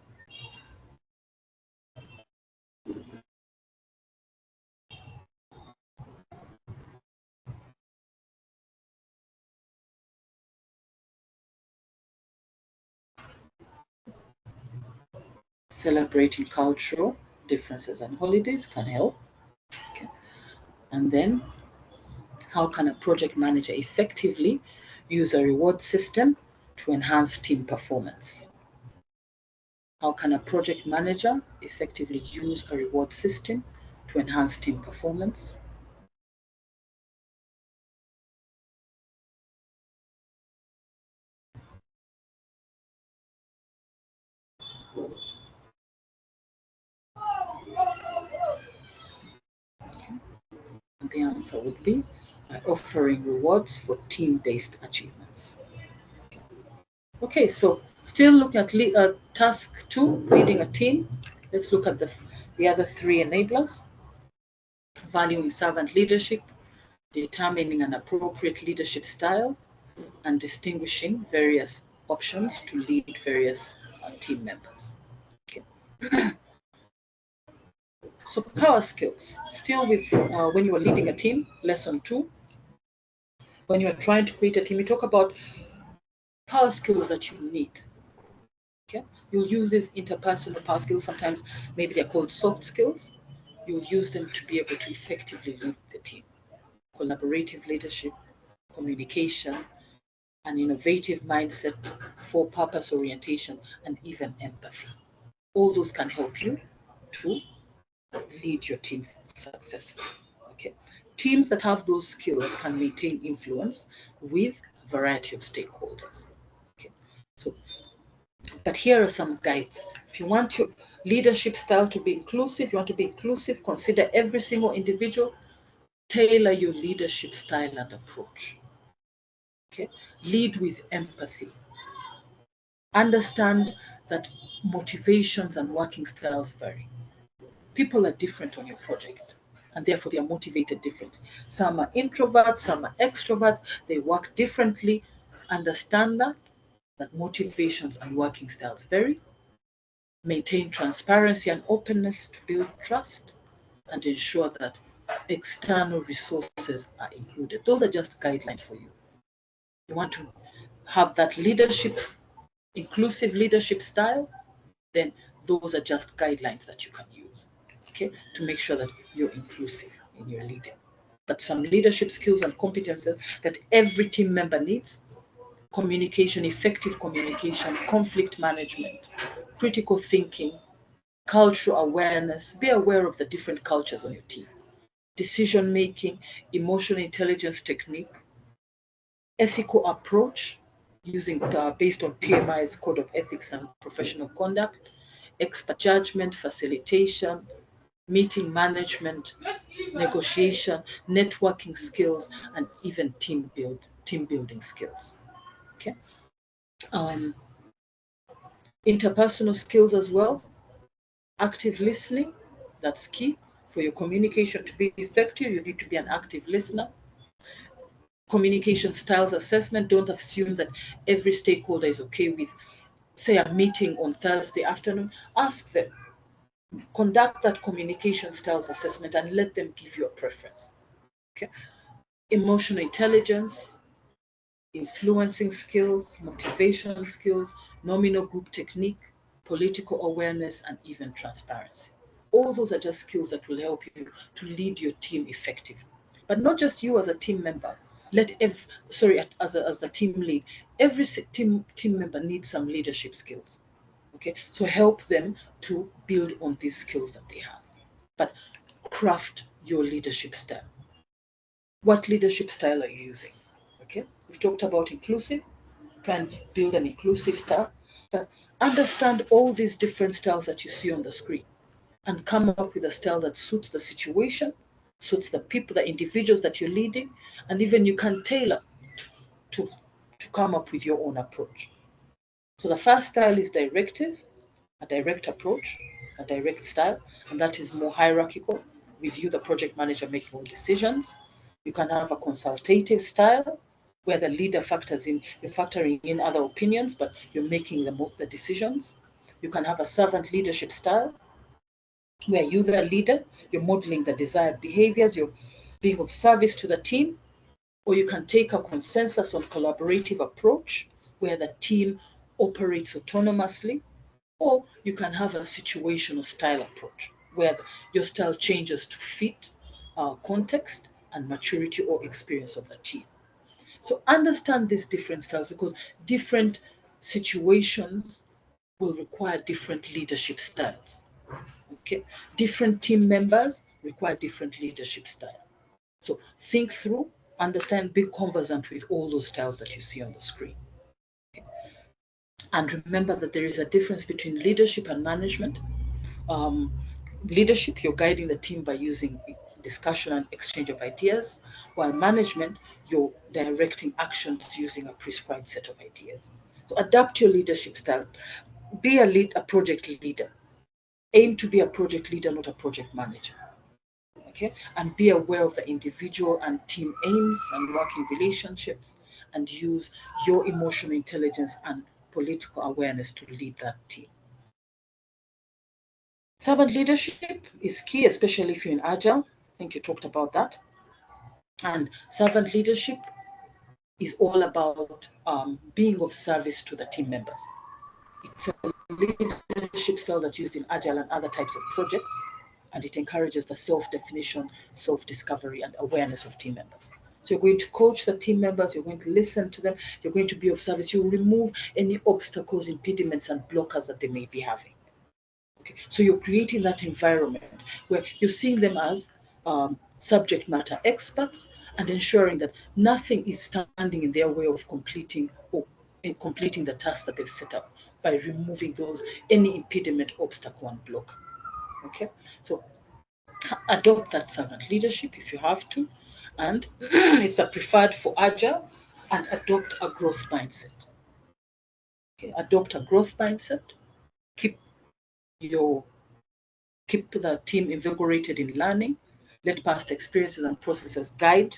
Celebrating cultural differences and holidays can help. Okay. And then, how can a project manager effectively use a reward system to enhance team performance? How can a project manager effectively use a reward system to enhance team performance? And the answer would be by offering rewards for team-based achievements. Okay, so still look at task 2, leading a team. Let's look at the other 3 enablers. Valuing servant leadership, determining an appropriate leadership style, and distinguishing various options to lead various team members. Okay. So power skills, still with when you are leading a team, lesson 2. When you are trying to create a team, you talk about power skills that you need. Okay, you'll use these interpersonal power skills. Sometimes maybe they're called soft skills. You'll use them to be able to effectively lead the team. Collaborative leadership, communication, an innovative mindset, for purpose orientation, and even empathy. All those can help you to lead your team successfully. Okay, teams that have those skills can maintain influence with a variety of stakeholders. Okay, so but here are some guides. If you want your leadership style to be inclusive, you want to be inclusive, consider every single individual, tailor your leadership style and approach. Okay, lead with empathy. Understand that motivations and working styles vary. People are different on your project, and therefore they are motivated differently. Some are introverts, some are extroverts, they work differently. Understand that motivations and working styles vary. Maintain transparency and openness to build trust, and ensure that external resources are included. Those are just guidelines for you. You want to have that leadership, inclusive leadership style, then those are just guidelines that you can use, okay, to make sure that you're inclusive in your leading. But some leadership skills and competences that every team member needs: communication, effective communication, conflict management, critical thinking, cultural awareness. Be aware of the different cultures on your team. Decision making, emotional intelligence technique, ethical approach using based on PMI's Code of Ethics and Professional Conduct, expert judgment, facilitation, meeting management, negotiation, networking skills, and even team building skills. Okay. Interpersonal skills as well. Active listening, that's key. For your communication to be effective, you need to be an active listener. Communication styles assessment, don't assume that every stakeholder is okay with, say, a meeting on Thursday afternoon. Ask them, conduct that communication styles assessment, and let them give you a preference. Okay. Emotional intelligence, influencing skills, motivation skills, nominal group technique, political awareness, and even transparency. All those are just skills that will help you to lead your team effectively. But not just you as a team member. As the team lead, every team member needs some leadership skills. Okay, so help them to build on these skills that they have. But craft your leadership style. What leadership style are you using? Okay, we've talked about inclusive. Try and build an inclusive style, but understand all these different styles that you see on the screen and come up with a style that suits the situation, suits the people, the individuals that you're leading, and even you can tailor to come up with your own approach. So the first style is directive, a direct approach, a direct style, and that is more hierarchical. With you, the project manager, making all decisions. You can have a consultative style where the leader you're factoring in other opinions, but you're making the decisions. You can have a servant leadership style where you, the leader, you're modeling the desired behaviors, you're being of service to the team. Or you can take a consensus on collaborative approach where the team operates autonomously. Or you can have a situational style approach where your style changes to fit context and maturity or experience of the team. So understand these different styles because different situations will require different leadership styles. Okay, different team members require different leadership style. So think through, understand, be conversant with all those styles that you see on the screen. Okay. And remember that there is a difference between leadership and management. Leadership, you're guiding the team by using discussion and exchange of ideas, while management, you're directing actions using a prescribed set of ideas. So adapt your leadership style. Be a project leader. Aim to be a project leader, not a project manager. Okay, and be aware of the individual and team aims and working relationships, and use your emotional intelligence and political awareness to lead that team. Servant leadership is key, especially if you're in Agile. I think you talked about that. And servant leadership is all about being of service to the team members. It's a leadership style that's used in Agile and other types of projects, and it encourages the self-definition, self-discovery, and awareness of team members. So you're going to coach the team members, you're going to listen to them, you're going to be of service, you remove any obstacles, impediments, and blockers that they may be having. Okay. So you're creating that environment where you're seeing them as subject matter experts and ensuring that nothing is standing in their way of completing the task that they've set up by removing any impediment, obstacle, and block. Okay, so adopt that servant leadership if you have to, and it's a preferred for Agile, and adopt a growth mindset. Okay, adopt a growth mindset. Keep the team invigorated in learning. Let past experiences and processes guide.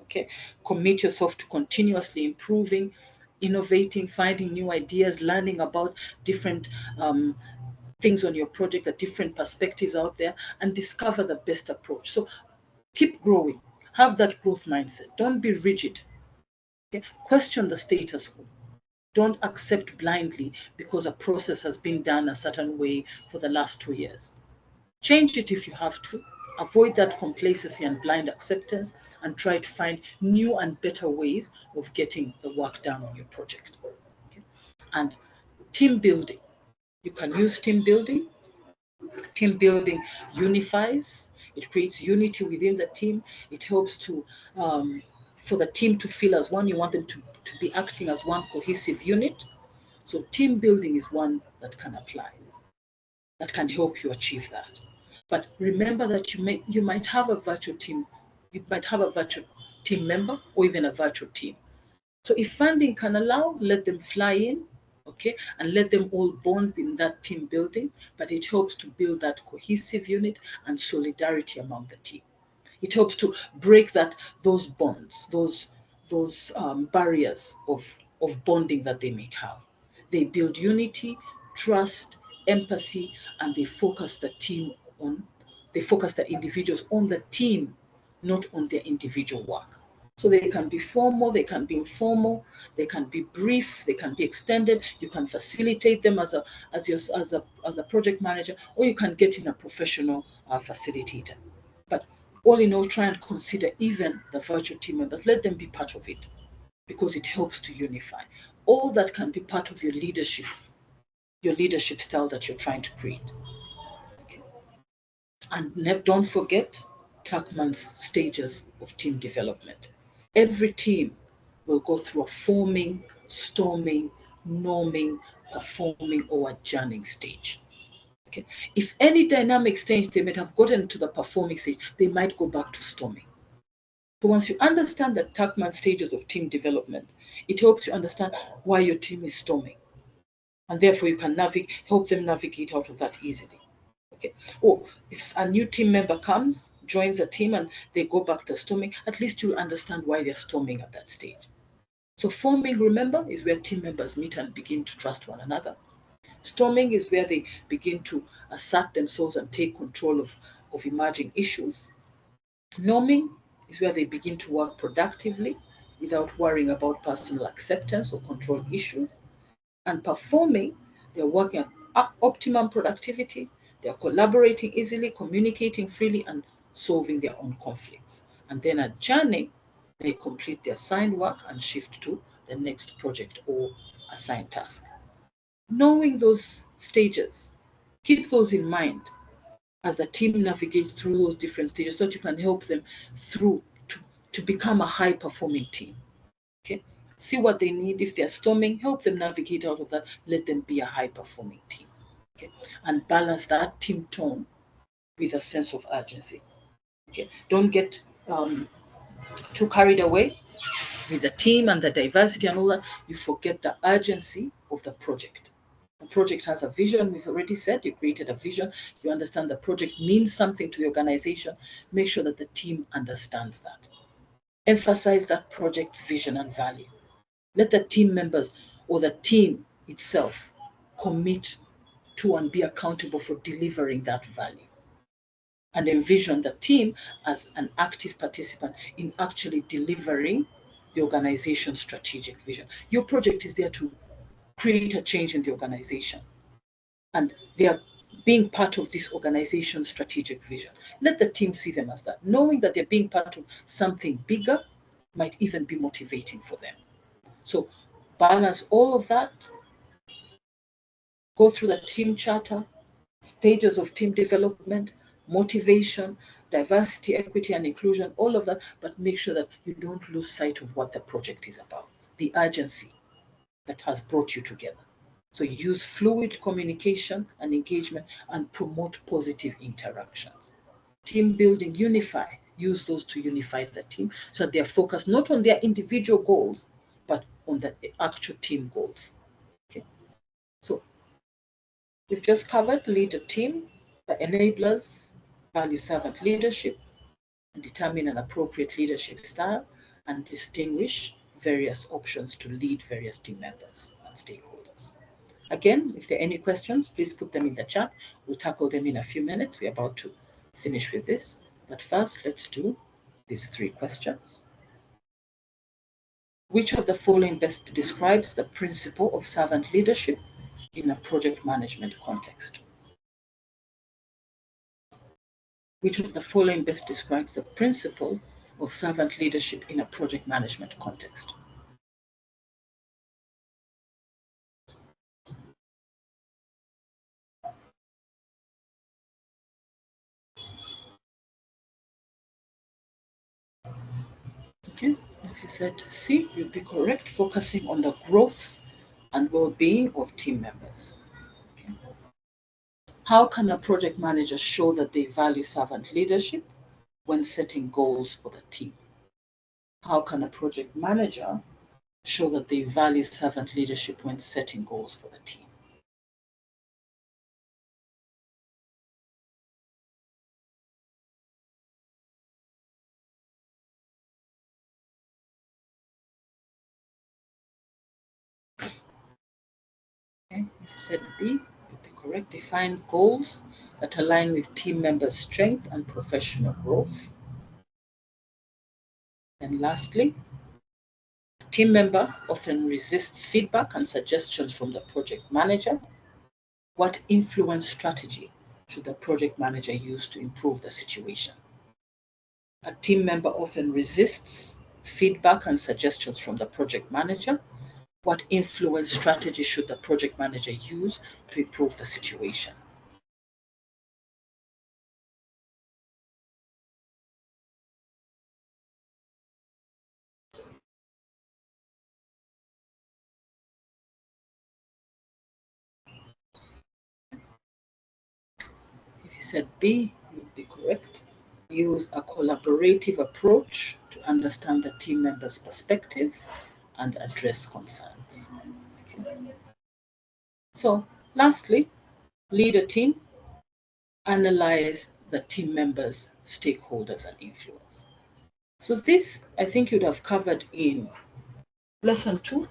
Okay, commit yourself to continuously improving, innovating, finding new ideas, learning about different things on your project, the different perspectives out there, and discover the best approach. So keep growing. Have that growth mindset. Don't be rigid. Okay? Question the status quo. Don't accept blindly because a process has been done a certain way for the last 2 years. Change it if you have to. Avoid that complacency and blind acceptance, and try to find new and better ways of getting the work done on your project. Okay? And team building. You can use team building. Team building unifies. It creates unity within the team. It helps for the team to feel as one. You want them to be acting as one cohesive unit. So team building is one that can apply, that can help you achieve that. But remember that you might have a virtual team. You might have a virtual team member or even a virtual team. So if funding can allow, let them fly in, okay, and let them all bond in that team building. But it helps to build that cohesive unit and solidarity among the team. It helps to break those bonds, those barriers of bonding that they might have. They build unity, trust, empathy, and they focus the individuals on the team, not on their individual work. So they can be formal, they can be informal, they can be brief, they can be extended. You can facilitate them as a project manager, or you can get in a professional facilitator. But all in all, try and consider even the virtual team members. Let them be part of it because it helps to unify. All that can be part of your leadership style that you're trying to create. Okay. And don't forget Tuckman's stages of team development. Every team will go through a forming, storming, norming, performing, or adjourning stage. Okay. If any dynamic stage they might have gotten to the performing stage, they might go back to storming. So once you understand the Tuckman stages of team development, it helps you understand why your team is storming. And therefore you can help them navigate out of that easily. Okay. Or if a new team member comes, joins a team, and they go back to storming, at least you'll understand why they're storming at that stage. So forming, remember, is where team members meet and begin to trust one another. Storming is where they begin to assert themselves and take control of emerging issues. Norming is where they begin to work productively without worrying about personal acceptance or control issues. And performing, they're working at optimum productivity, they're collaborating easily, communicating freely, and solving their own conflicts. And then adjourning, they complete their assigned work and shift to the next project or assigned task. Knowing those stages, keep those in mind as the team navigates through those different stages so that you can help them through to become a high performing team. Okay. See what they need. If they're storming, help them navigate out of that. Let them be a high performing team. Okay. And balance that team tone with a sense of urgency. Okay. Don't get too carried away with the team and the diversity and all that. You forget the urgency of the project. The project has a vision. We've already said you created a vision. You understand the project means something to the organization. Make sure that the team understands that. Emphasize that project's vision and value. Let the team members or the team itself commit to and be accountable for delivering that value. And envision the team as an active participant in actually delivering the organization's strategic vision. Your project is there to create a change in the organization. And they are being part of this organization's strategic vision. Let the team see them as that. Knowing that they're being part of something bigger might even be motivating for them. So balance all of that, go through the team charter, stages of team development, motivation, diversity, equity, and inclusion, all of that, but make sure that you don't lose sight of what the project is about, the urgency that has brought you together. So use fluid communication and engagement and promote positive interactions. Team building, unify, use those to unify the team so that they're focused not on their individual goals, but on the actual team goals. Okay. So we've just covered lead a team, the enablers, value servant leadership, and determine an appropriate leadership style, and distinguish various options to lead various team members and stakeholders. Again, if there are any questions, please put them in the chat. We'll tackle them in a few minutes. We're about to finish with this. But first, let's do these 3 questions. Which of the following best describes the principle of servant leadership in a project management context? Which of the following best describes the principle of servant leadership in a project management context? Okay, if you said C, you'd be correct, focusing on the growth and well-being of team members. Okay. How can a project manager show that they value servant leadership when setting goals for the team? How can a project manager show that they value servant leadership when setting goals for the team? Okay, if you said B, you'd be correct. Define goals that align with team members' strength and professional growth. And lastly, a team member often resists feedback and suggestions from the project manager. What influence strategy should the project manager use to improve the situation? A team member often resists feedback and suggestions from the project manager. What influence strategy should the project manager use to improve the situation? If you said B, you would be correct. Use a collaborative approach to understand the team member's perspective and address concerns. Okay. So, lastly, lead a team, analyze the team members, stakeholders, and influence. So, this I think you'd have covered in lesson 2.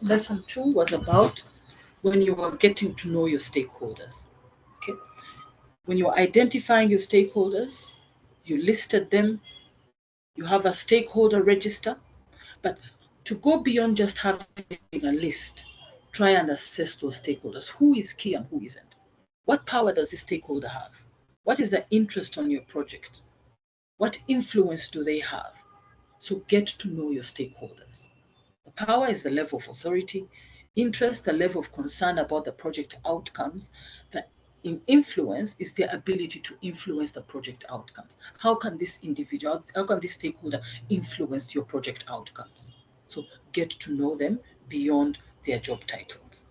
Lesson 2 was about when you are getting to know your stakeholders. Okay. When you're identifying your stakeholders, you listed them, you have a stakeholder register, but to go beyond just having a list, try and assess those stakeholders. Who is key and who isn't? What power does this stakeholder have? What is their interest on your project? What influence do they have? So get to know your stakeholders. The power is the level of authority, interest, the level of concern about the project outcomes. The influence is their ability to influence the project outcomes. How can this individual, how can this stakeholder influence your project outcomes? So get to know them beyond their job titles.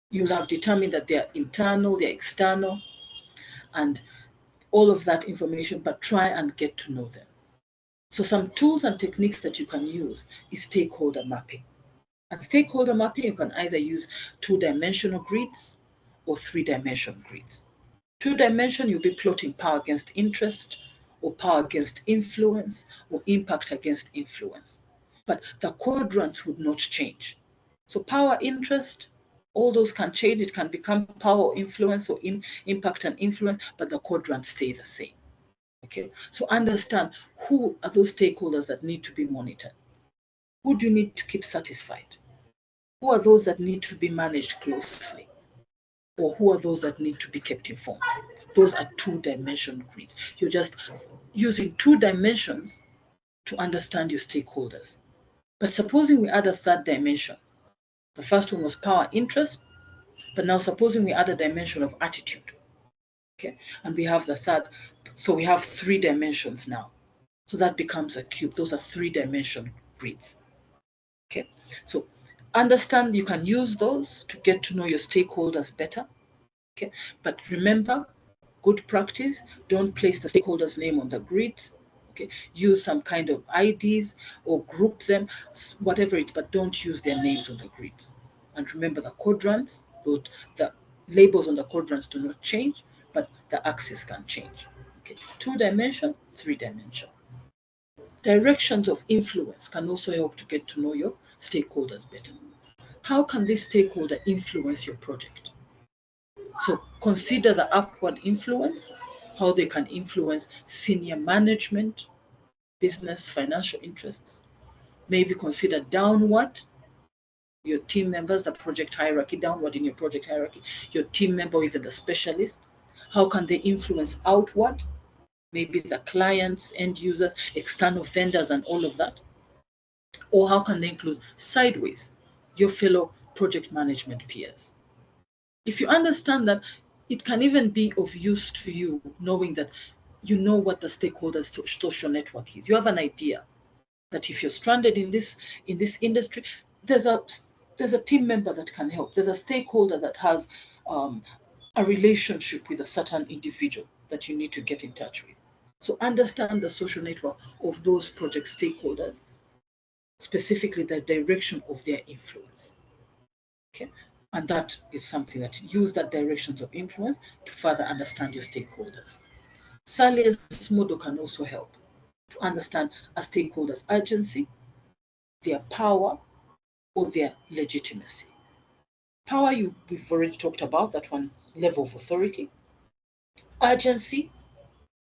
You'll have determined that they're internal, they're external, and all of that information, but try and get to know them. So some tools and techniques that you can use is stakeholder mapping. And stakeholder mapping, you can either use 2-dimensional grids or 3-dimensional grids. 2-dimension, you'll be plotting power against interest, or power against influence, or impact against influence. But the quadrants would not change. So power, interest, all those can change. It can become power or influence, or impact and influence, but the quadrants stay the same. Okay, so understand who are those stakeholders that need to be monitored. Who do you need to keep satisfied? Who are those that need to be managed closely? Or who are those that need to be kept informed? Those are 2-dimensional grids. You're just using 2 dimensions to understand your stakeholders. But supposing we add a 3rd dimension. The first one was power, interest, but now supposing we add a dimension of attitude. Okay, and we have the 3rd, so we have 3 dimensions now. So that becomes a cube. Those are 3-dimension grids. Okay, so understand you can use those to get to know your stakeholders better. Okay, but remember, good practice, don't place the stakeholder's name on the grids. Okay, use some kind of IDs or group them, whatever it is, but don't use their names on the grids. And remember the quadrants, the labels on the quadrants do not change, but the axis can change. Okay, 2-dimension, 3-dimension. Directions of influence can also help to get to know your stakeholders better. How can this stakeholder influence your project? So consider the upward influence, how they can influence senior management, business, financial interests. Maybe consider downward, your team members, the project hierarchy, downward in your project hierarchy, your team member, or even the specialist. How can they influence outward? Maybe the clients, end users, external vendors, and all of that. Or how can they influence sideways, your fellow project management peers? If you understand that, it can even be of use to you, knowing that you know what the stakeholders' social network is. You have an idea that if you're stranded in this industry, there's a team member that can help. There's a stakeholder that has a relationship with a certain individual that you need to get in touch with. So understand the social network of those project stakeholders, specifically the direction of their influence. Okay, and that is something that use that directions of influence to further understand your stakeholders. Saliers model can also help to understand a stakeholder's urgency, their power, or their legitimacy. Power, we've already talked about that one, level of authority, urgency,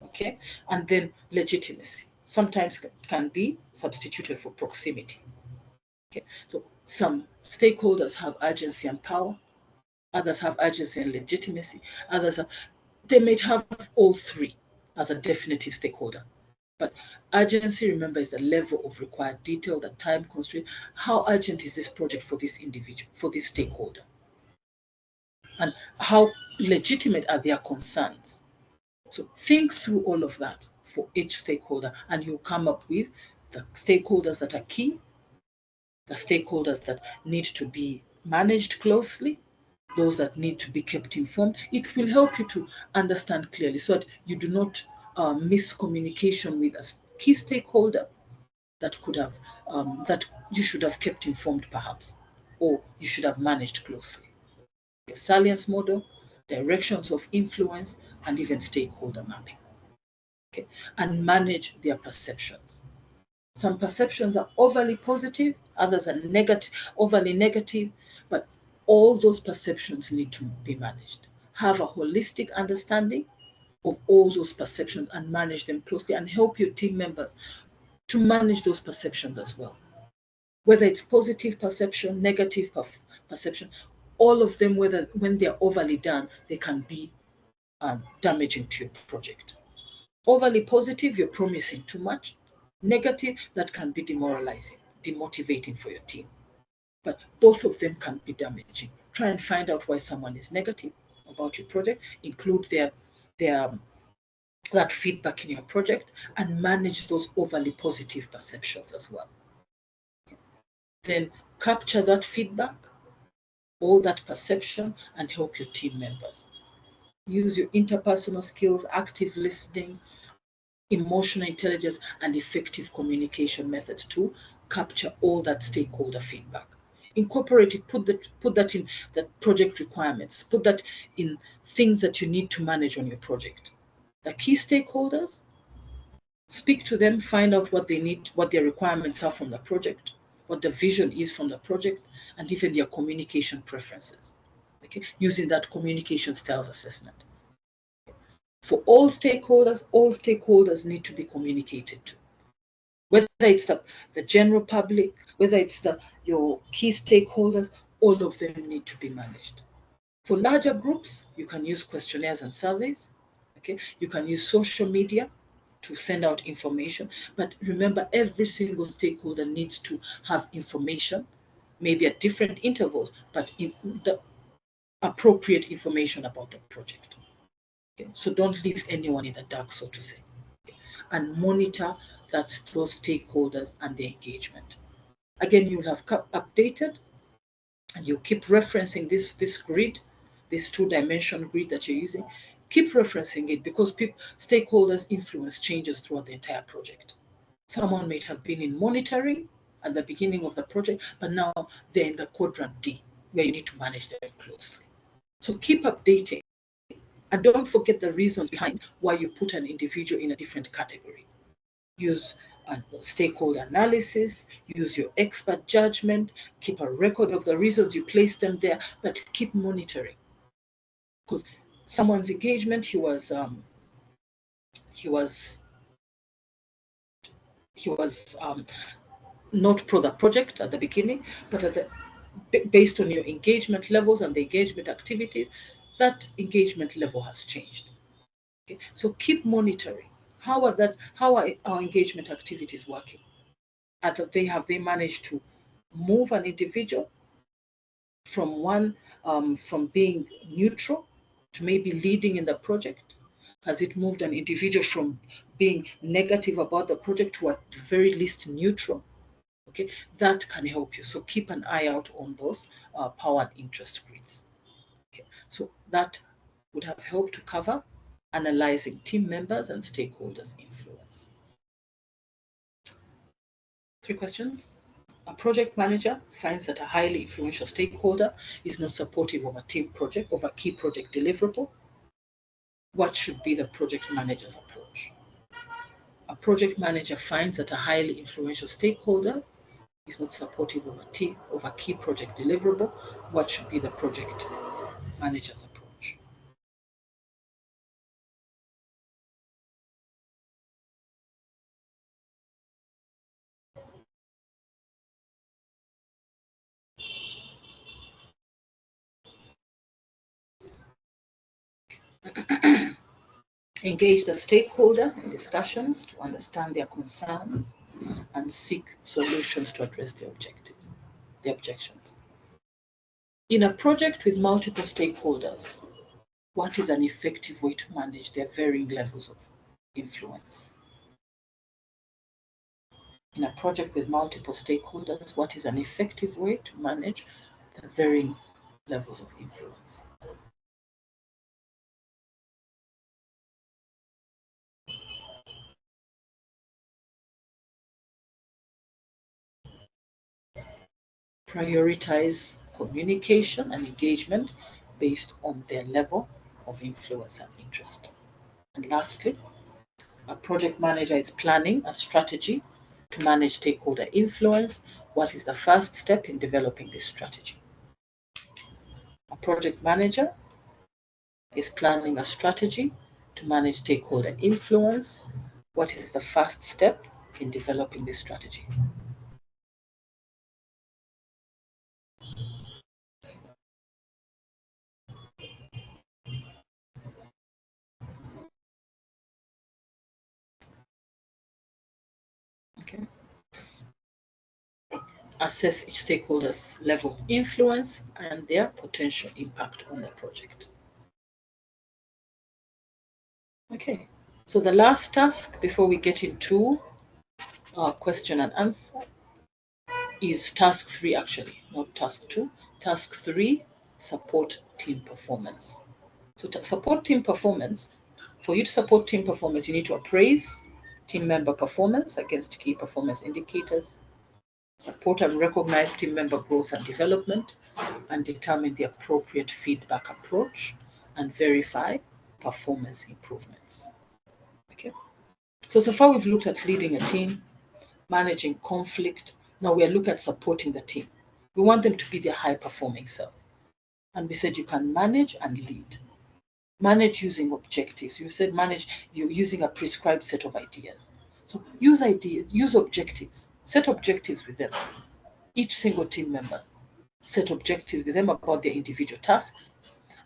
okay, and then legitimacy. sometimes can be substituted for proximity. Okay, so some stakeholders have urgency and power, others have urgency and legitimacy, others have, they may have all three as a definitive stakeholder. But urgency, remember, is the level of required detail, the time constraint. How urgent is this project for this individual, for this stakeholder? And how legitimate are their concerns? So think through all of that for each stakeholder, and you'll come up with the stakeholders that are key, the stakeholders that need to be managed closely, those that need to be kept informed. It will help you to understand clearly so that you do not miss communication with a key stakeholder that could have that you should have kept informed perhaps, or you should have managed closely. The salience model, directions of influence, and even stakeholder mapping. Okay, and manage their perceptions. Some perceptions are overly positive, others are negative, overly negative, but all those perceptions need to be managed. Have a holistic understanding of all those perceptions and manage them closely, and help your team members to manage those perceptions as well. Whether it's positive perception, negative perception, all of them, whether when they're overly done, they can be damaging to your project. Overly positive, you're promising too much. Negative, that can be demoralizing, demotivating for your team. But both of them can be damaging. Try and find out why someone is negative about your project, include their that feedback in your project, and manage those overly positive perceptions as well. Then capture that feedback, all that perception, and help your team members. Use your interpersonal skills, active listening, emotional intelligence, and effective communication methods to capture all that stakeholder feedback. Incorporate it, put that in the project requirements, put that in things that you need to manage on your project. The key stakeholders, speak to them, find out what they need, what their requirements are from the project, what the vision is from the project, and even their communication preferences. Okay, using that communication styles assessment. For all stakeholders need to be communicated to. Whether it's the general public, whether it's your key stakeholders, all of them need to be managed. For larger groups, you can use questionnaires and surveys. Okay, you can use social media to send out information. But remember, every single stakeholder needs to have information, maybe at different intervals, but in the appropriate information about the project. Okay, so don't leave anyone in the dark, so to say. And monitor those stakeholders and their engagement. Again, you'll have updated, and you keep referencing this grid, this two-dimension grid that you're using. Keep referencing it, because stakeholders influence changes throughout the entire project. Someone might have been in monitoring at the beginning of the project, but now they're in the quadrant D, where you need to manage them closely. So keep updating. And don't forget the reasons behind why you put an individual in a different category. Use stakeholder analysis, use your expert judgment, keep a record of the reasons you placed them there, but keep monitoring. Because someone's engagement, he was not pro the project at the beginning, but based on your engagement levels and the engagement activities, that engagement level has changed. Okay? So keep monitoring. How are our engagement activities working? Have they managed to move an individual from being neutral to maybe leading in the project? Has it moved an individual from being negative about the project to at the very least neutral? Okay, that can help you. So keep an eye out on those power and interest grids. Okay, so that would have helped to cover analyzing team members and stakeholders' influence. 3 questions. A project manager finds that a highly influential stakeholder is not supportive of a team project, of a key project deliverable. What should be the project manager's approach? A project manager finds that a highly influential stakeholder is not supportive of a key project deliverable. What should be the project manager's approach? Engage the stakeholder in discussions to understand their concerns and seek solutions to address their objections. In a project with multiple stakeholders, what is an effective way to manage their varying levels of influence? In a project with multiple stakeholders, what is an effective way to manage the varying levels of influence? Prioritize communication and engagement based on their level of influence and interest. And lastly, a project manager is planning a strategy to manage stakeholder influence. What is the first step in developing this strategy? A project manager is planning a strategy to manage stakeholder influence. What is the first step in developing this strategy? Okay. Assess each stakeholder's level of influence and their potential impact on the project. Okay, so the last task before we get into our question and answer is task 3, actually, not task 2. Task 3, support team performance. So to support team performance, for you to support team performance, you need to appraise team member performance against key performance indicators, support and recognize team member growth and development, and determine the appropriate feedback approach, and verify performance improvements. Okay. So far we've looked at leading a team, managing conflict. Now we are looking at supporting the team. We want them to be their high-performing self. And we said you can manage and lead. Manage using objectives. You said manage, you're using a prescribed set of ideas. So use ideas, use objectives. Set objectives with them. Each single team member. Set objectives with them about their individual tasks,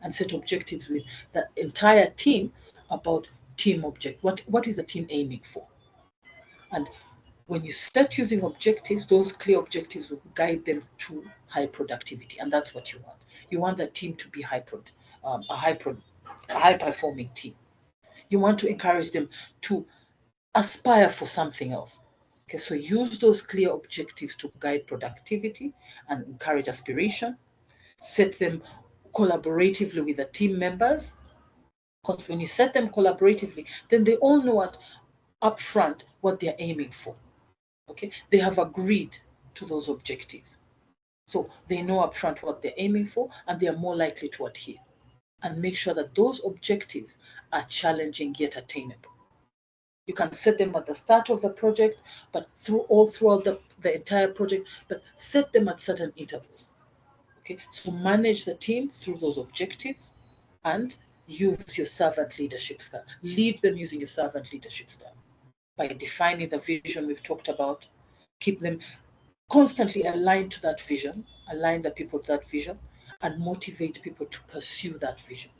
and set objectives with the entire team about team object. What is the team aiming for? And when you start using objectives, those clear objectives will guide them to high productivity, and that's what you want. You want the team to be a high-performing team. You want to encourage them to aspire for something else. Okay, so use those clear objectives to guide productivity and encourage aspiration. Set them collaboratively with the team members, because when you set them collaboratively, then they all know upfront what they're aiming for. Okay, they have agreed to those objectives. So they know upfront what they're aiming for, and they are more likely to adhere. And make sure that those objectives are challenging yet attainable. You can set them at the start of the project, but throughout the entire project, but set them at certain intervals. Okay, so manage the team through those objectives and use your servant leadership style. Lead them using your servant leadership style by defining the vision we've talked about. Keep them constantly aligned to that vision, align the people to that vision, and motivate people to pursue that vision.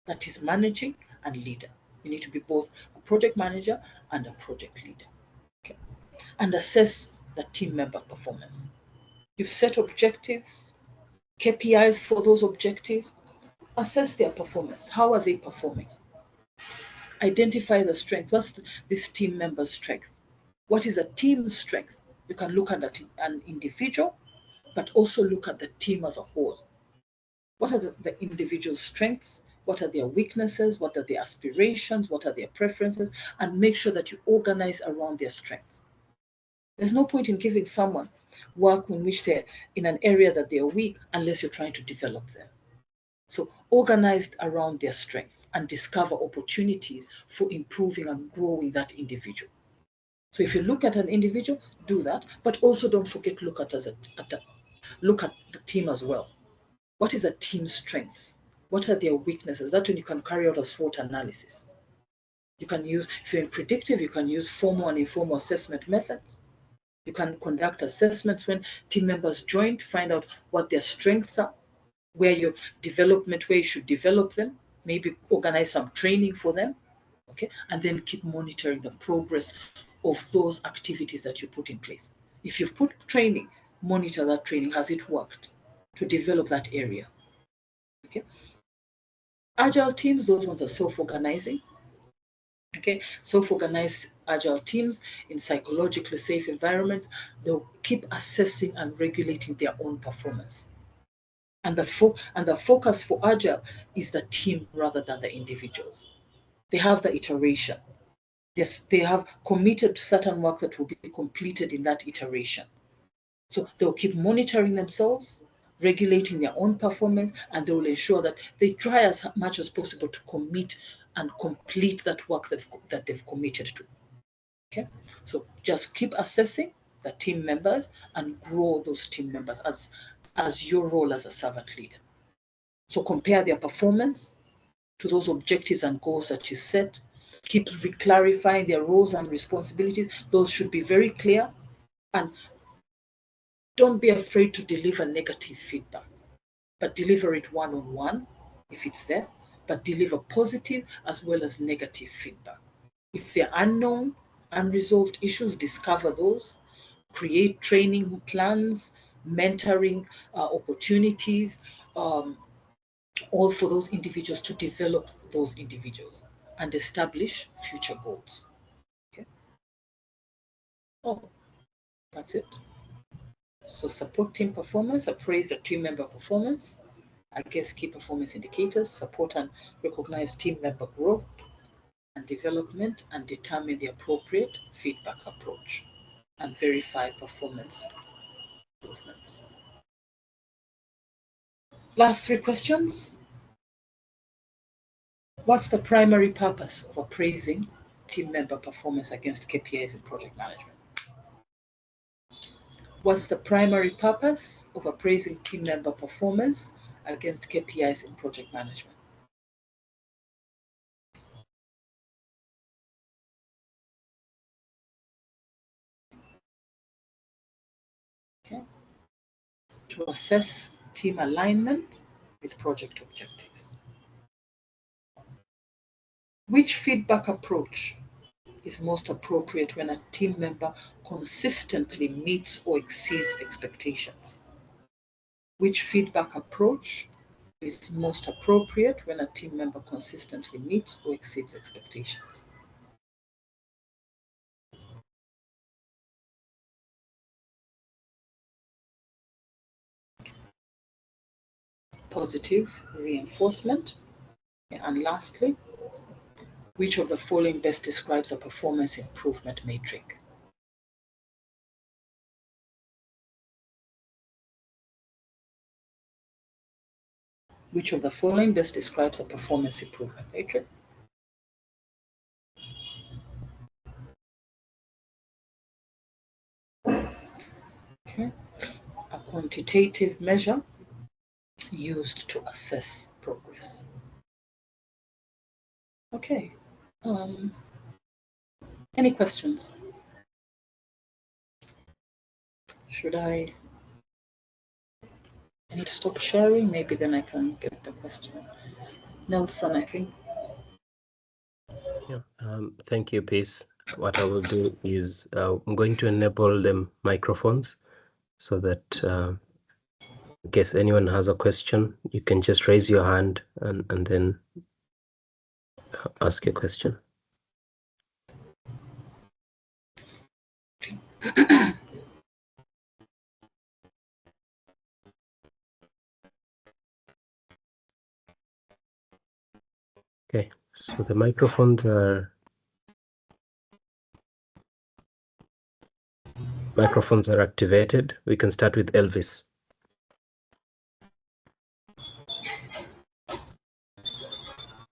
That is managing and leader. You need to be both a project manager and a project leader. Okay. And assess the team member performance. You've set objectives, KPIs for those objectives. Assess their performance. How are they performing? Identify the strength. What's this team member's strength? What is a team's strength? You can look at an individual, but also look at the team as a whole. What are the individual's strengths? What are their weaknesses? What are their aspirations? What are their preferences? And make sure that you organize around their strengths. There's no point in giving someone work in which they're in an area that they're weak unless you're trying to develop them. So organize around their strengths and discover opportunities for improving and growing that individual. So if you look at an individual, do that, but also don't forget to look at the team as well. What is a team's strengths? What are their weaknesses? That's when you can carry out a SWOT analysis. You can use, if you're in predictive, you can use formal and informal assessment methods. You can conduct assessments when team members join to find out what their strengths are, where you should develop them, maybe organize some training for them, okay, and then keep monitoring the progress of those activities that you put in place. If you've put training, monitor that training. Has it worked to develop that area? Okay. Agile teams, those ones are self-organizing. Okay, self-organized agile teams in psychologically safe environments, they'll keep assessing and regulating their own performance. And the focus for agile is the team rather than the individuals. They have the iteration. Yes, they have committed to certain work that will be completed in that iteration. So they'll keep monitoring themselves, regulating their own performance, and they will ensure that they try as much as possible to commit and complete that work that they've committed to. Okay, so just keep assessing the team members and grow those team members as your role as a servant leader. So compare their performance to those objectives and goals that you set. Keep clarifying their roles and responsibilities. Those should be very clear. And don't be afraid to deliver negative feedback, but deliver it one-on-one if it's there, but deliver positive as well as negative feedback. If they're unknown, unresolved issues, discover those, create training plans, mentoring opportunities, all for those individuals to develop those individuals and establish future goals. Okay. Oh, that's it. So support team performance, appraise the team member performance, against key performance indicators, support and recognize team member growth and development, and determine the appropriate feedback approach, and verify performance improvements. Last 3 questions. What's the primary purpose of appraising team member performance against KPIs in project management? What's the primary purpose of appraising team member performance against KPIs in project management? Okay. To assess team alignment with project objectives. Which feedback approach is most appropriate when a team member consistently meets or exceeds expectations? Which feedback approach is most appropriate when a team member consistently meets or exceeds expectations? Positive reinforcement. And lastly, which of the following best describes a performance improvement matrix? Which of the following best describes a performance improvement matrix? Okay. A quantitative measure used to assess progress. Okay. Any questions? Should I need to stop sharing? Maybe then I can get the questions. Nelson, I think. Yeah. Thank you, Peace. What I will do is I'm going to enable the microphones so that in case anyone has a question, you can just raise your hand and then ask your question. Okay, so the microphones are activated. We can start with Elvis.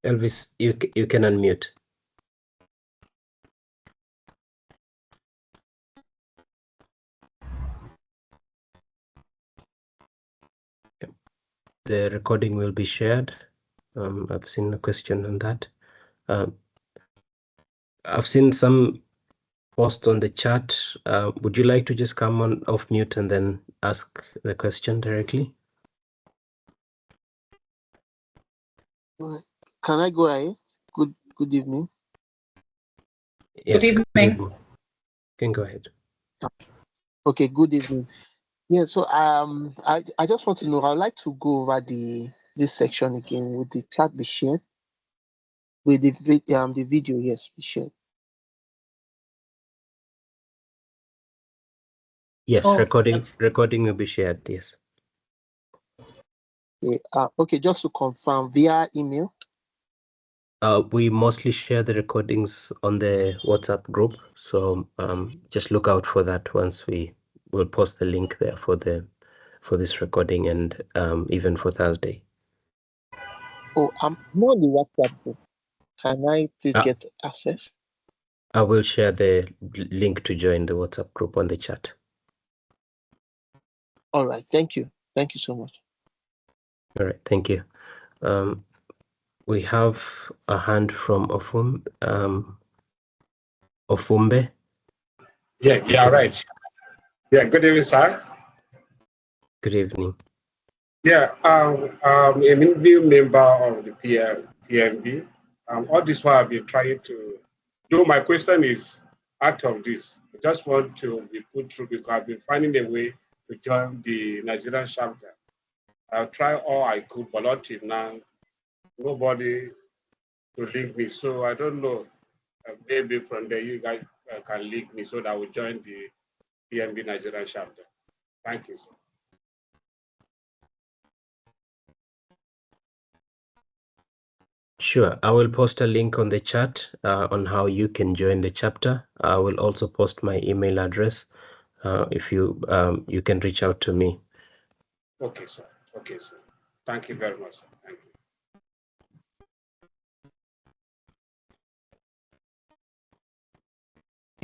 Elvis, you can unmute. Yeah. The recording will be shared. I've seen a question on that. I've seen some posts on the chat. Would you like to just come on off mute and then ask the question directly? can I go ahead? Good evening. Yes, Good evening. You can go ahead. Okay, good evening. Yeah, so I just want to know, I'd like to go over this section again. With the chat be shared? With the video, yes, be shared. Yes, Oh, recording will be shared, yes. Yeah, okay, just to confirm, via email? We mostly share the recordings on the WhatsApp group, so just look out for that once will post the link there for this recording and even for Thursday. Oh, I'm not on the WhatsApp group. Can I please get access? I will share the link to join the WhatsApp group on the chat. All right, thank you. Thank you so much. All right, thank you. We have a hand from Ofumbe. Yeah, right. Yeah, good evening, sir. Good evening. Yeah, a new member of the PMB. All this while I've been trying to do. My question is out of this. I just want to be put through because I've been finding a way to join the Nigerian chapter. I've tried all I could, but not till now. Nobody to link me. So I don't know. Maybe from there you guys can link me so that I will join the PMB Nigerian chapter. Thank you, sir. Sure, I will post a link on the chat on how you can join the chapter. I will also post my email address. If you can reach out to me. Okay, sir. Okay, sir. Thank you very much, sir. Thank you.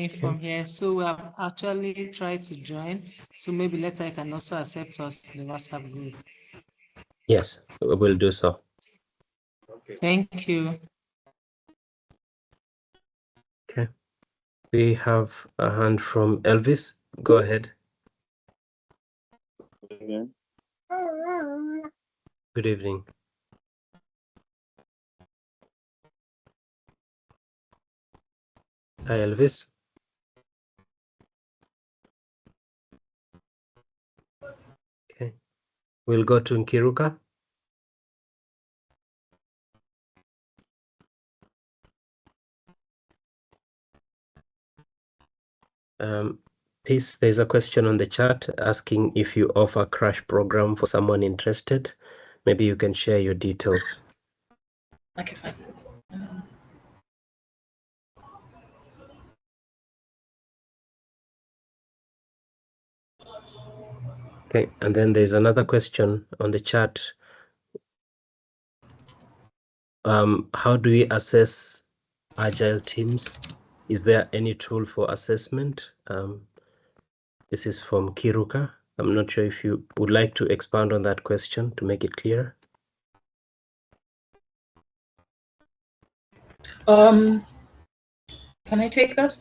From here, so we have actually tried to join, so maybe later I can also accept us in the WhatsApp group. Yes, we will do so. Okay. Thank you. Okay, we have a hand from Elvis. Go ahead. Good evening. Hi, Elvis. Okay, we'll go to Nkiruka. Peace, there's a question on the chat asking if you offer crash program for someone interested. Maybe you can share your details. Okay, fine. Okay, and then there's another question on the chat. How do we assess agile teams? Is there any tool for assessment? This is from Kiruka. I'm not sure if you would like to expand on that question to make it clear. Can I take that?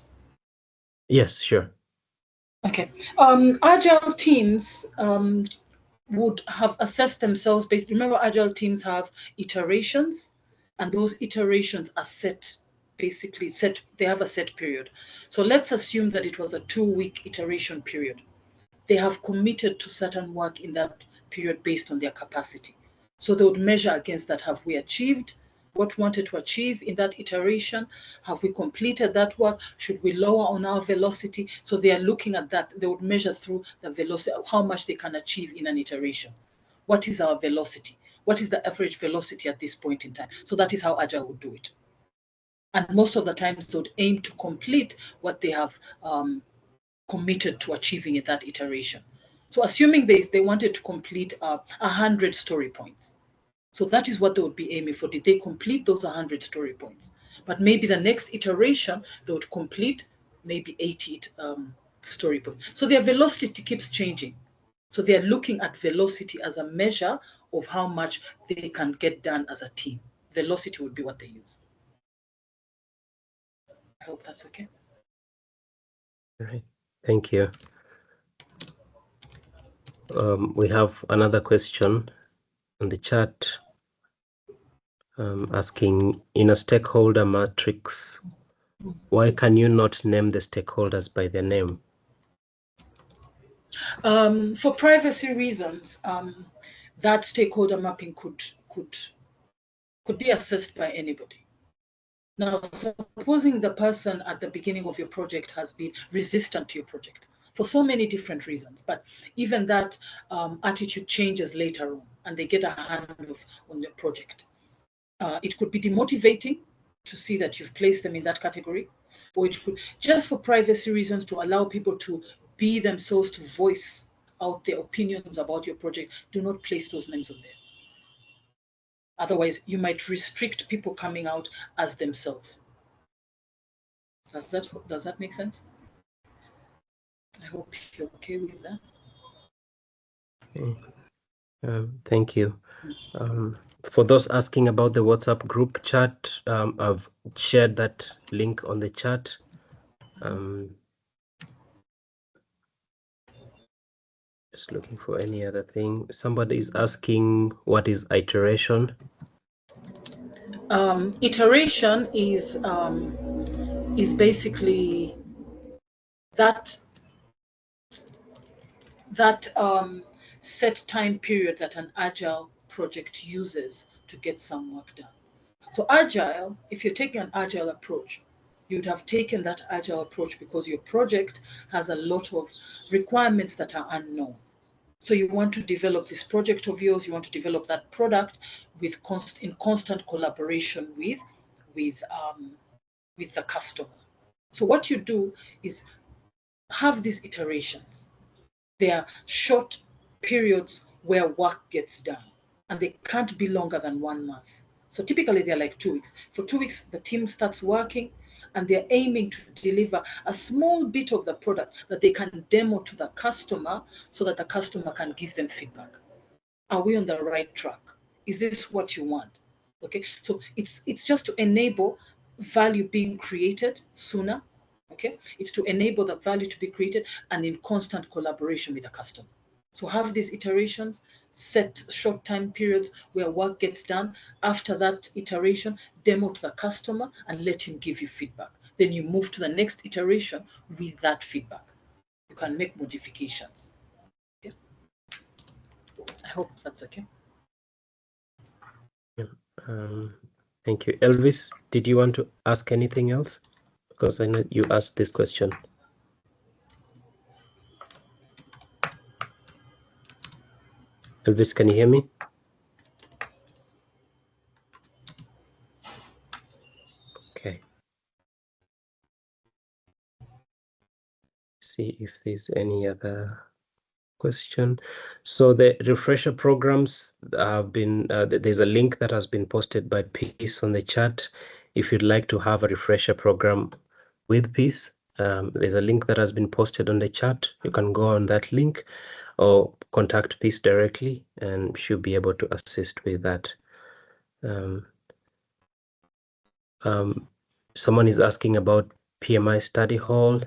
Yes, sure. Okay. Agile teams would have assessed themselves based. Remember, agile teams have iterations, and those iterations are set. Basically, set. They have a set period. So let's assume that it was a 2-week iteration period. They have committed to certain work in that period based on their capacity. So they would measure against that. Have we achieved what we wanted to achieve in that iteration? Have we completed that work? Should we lower on our velocity? So they are looking at that. They would measure through the velocity, how much they can achieve in an iteration. What is our velocity? What is the average velocity at this point in time? So that is how Agile would do it. And most of the times they would aim to complete what they have committed to achieving in that iteration. So assuming they wanted to complete 100 story points. So that is what they would be aiming for. Did they complete those 100 story points? But maybe the next iteration, they would complete maybe 80 story points. So their velocity keeps changing. So they're looking at velocity as a measure of how much they can get done as a team. Velocity would be what they use. I hope that's okay. All right, thank you. We have another question on the chat. asking, in a stakeholder matrix, why can you not name the stakeholders by their name? For privacy reasons, that stakeholder mapping could be assessed by anybody. Now, supposing the person at the beginning of your project has been resistant to your project for so many different reasons, but even that attitude changes later on and they get a hand on your project. It could be demotivating to see that you've placed them in that category, or it could, just for privacy reasons, to allow people to be themselves, to voice out their opinions about your project. Do not place those names on there. Otherwise, you might restrict people coming out as themselves. Does that make sense? I hope you're okay with that. Okay. Thank you. For those asking about the WhatsApp group chat, I've shared that link on the chat. Just looking for any other thing. Somebody is asking, what is iteration? Iteration is basically that set time period that an agile project uses to get some work done. So agile, if you're taking an agile approach, you'd have taken that agile approach because your project has a lot of requirements that are unknown. So you want to develop this project of yours, you want to develop that product with in constant collaboration with the customer. So what you do is have these iterations. They are short periods where work gets done, and they can't be longer than 1 month. So typically they're like 2 weeks. For 2 weeks, the team starts working and they're aiming to deliver a small bit of the product that they can demo to the customer so that the customer can give them feedback. Are we on the right track? Is this what you want? Okay, so it's just to enable value being created sooner. Okay, it's to enable the value to be created and in constant collaboration with the customer. So have these iterations, set short time periods where work gets done. After that iteration, demo to the customer and let him give you feedback. Then you move to the next iteration with that feedback. You can make modifications. Okay? I hope that's okay. Thank you. Elvis, did you want to ask anything else? Because I know you asked this question. Elvis, can you hear me? Okay. See if there's any other question. So the refresher programs have been, there's a link that has been posted by Peace on the chat. If you'd like to have a refresher program with Peace, there's a link that has been posted on the chat. You can go on that link or contact Peace directly and she'll be able to assist with that. Someone is asking about PMI study hall.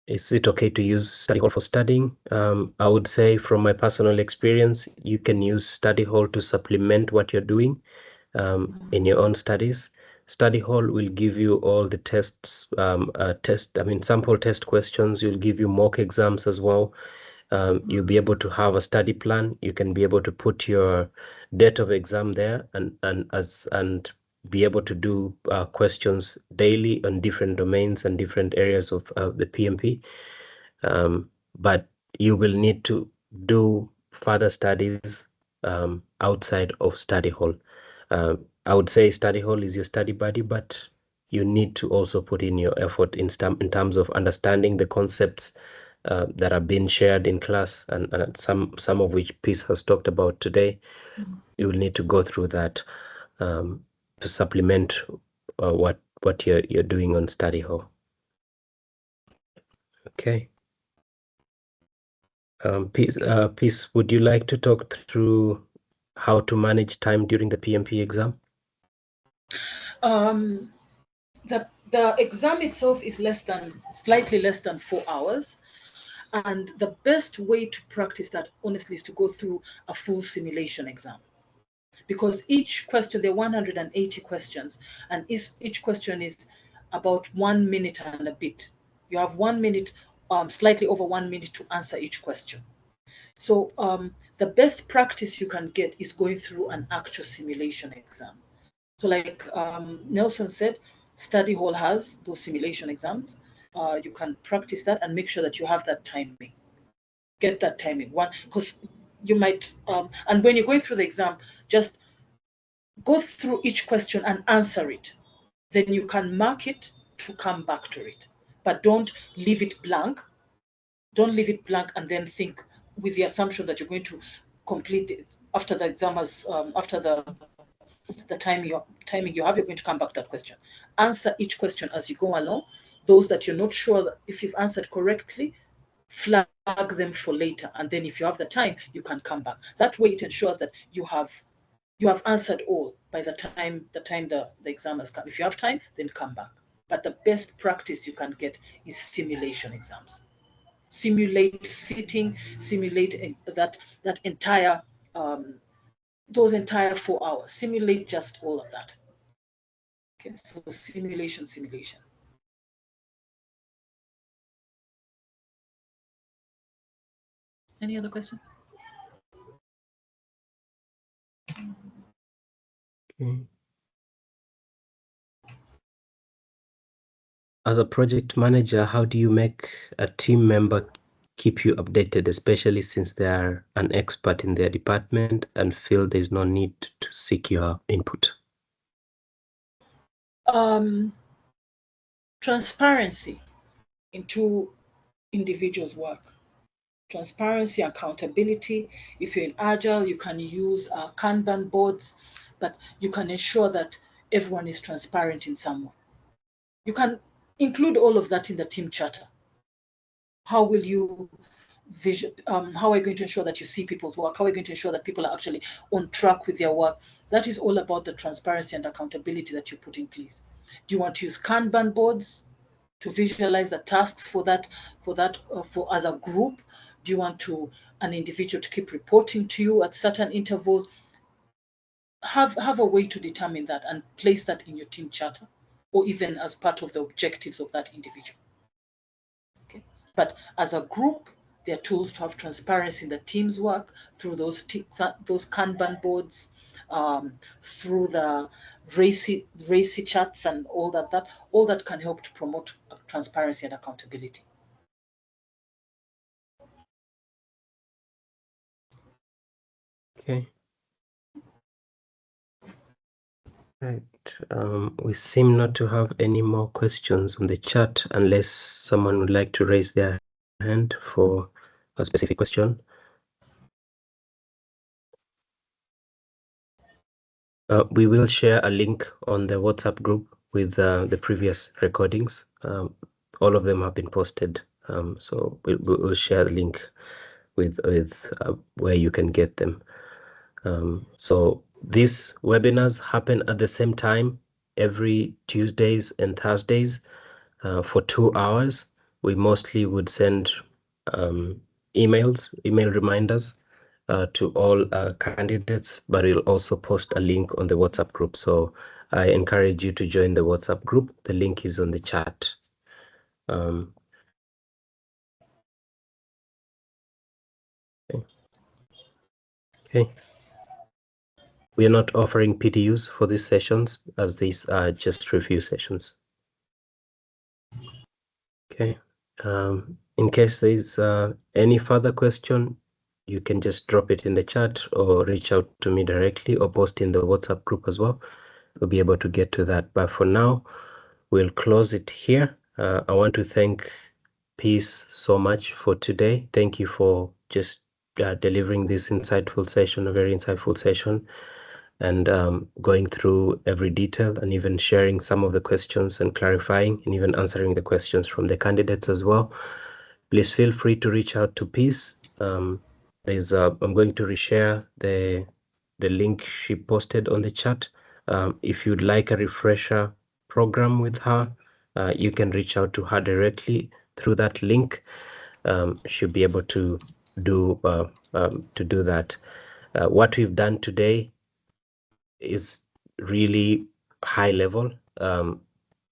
Is it okay to use study hall for studying? I would say from my personal experience, you can use study hall to supplement what you're doing in your own studies. Study hall will give you all the tests, sample test questions. You'll give you mock exams as well. You'll be able to have a study plan. You can be able to put your date of exam there and be able to do questions daily on different domains and different areas of the PMP. But you will need to do further studies outside of study hall. I would say study hall is your study buddy, but you need to also put in your effort in terms of understanding the concepts that are being shared in class and some of which Peace has talked about today. You will need to go through that to supplement what you're doing on study hall. Okay. Peace, would you like to talk through how to manage time during the PMP exam? The exam itself is slightly less than 4 hours. And the best way to practice that, honestly, is to go through a full simulation exam. Because each question, there are 180 questions, and each question is about 1 minute and a bit. You have 1 minute, slightly over 1 minute to answer each question. So the best practice you can get is going through an actual simulation exam. So like Nelson said, Study Hall has those simulation exams. You can practice that and make sure that you have that timing. Get that timing. One, because you might, and when you're going through the exam, just go through each question and answer it. Then you can mark it to come back to it. But don't leave it blank. Don't leave it blank and then think with the assumption that you're going to complete it after the exam has, after the timing you have, you're going to come back to that question. Answer each question as you go along. Those that you're not sure that if you've answered correctly, flag them for later. And then if you have the time, you can come back. That way it ensures that you have answered all by the time the exam has come. If you have time, then come back. But the best practice you can get is simulation exams. Simulate sitting, simulate that entire those entire 4 hours. Simulate just all of that. Okay, so simulation. Any other question? Okay. As a project manager, how do you make a team member keep you updated, especially since they are an expert in their department and feel there's no need to seek your input? Transparency into individuals' work. Transparency, accountability. If you're in Agile, you can use Kanban boards, but you can ensure that everyone is transparent in some way. You can include all of that in the team charter. How will you how are you going to ensure that you see people's work? How are you going to ensure that people are actually on track with their work? That is all about the transparency and accountability that you put in place. Do you want to use Kanban boards to visualize the tasks for as a group? Do you want an individual to keep reporting to you at certain intervals? Have a way to determine that and place that in your team charter, or even as part of the objectives of that individual. Okay, but as a group, there are tools to have transparency in the team's work through those Kanban boards, through the RACI charts and all that can help to promote transparency and accountability. Okay. Right. We seem not to have any more questions on the chat unless someone would like to raise their hand for a specific question. We will share a link on the WhatsApp group with the previous recordings. All of them have been posted, so we'll share the link with where you can get them. So these webinars happen at the same time every Tuesdays and Thursdays for 2 hours. We mostly would send email reminders to all candidates, but we'll also post a link on the WhatsApp group. So I encourage you to join the WhatsApp group. The link is on the chat. Okay. We are not offering PDUs for these sessions, as these are just review sessions. Okay. In case there is any further question, you can just drop it in the chat or reach out to me directly or post in the WhatsApp group as well. We'll be able to get to that. But for now, we'll close it here. I want to thank Peace so much for today. Thank you for just delivering this insightful session, a very insightful session, and going through every detail and even sharing some of the questions and clarifying and even answering the questions from the candidates as well. Please feel free to reach out to Peace. I'm going to reshare the link she posted on the chat. If you'd like a refresher program with her, you can reach out to her directly through that link. should be able to do that. What we've done today is really high level. Some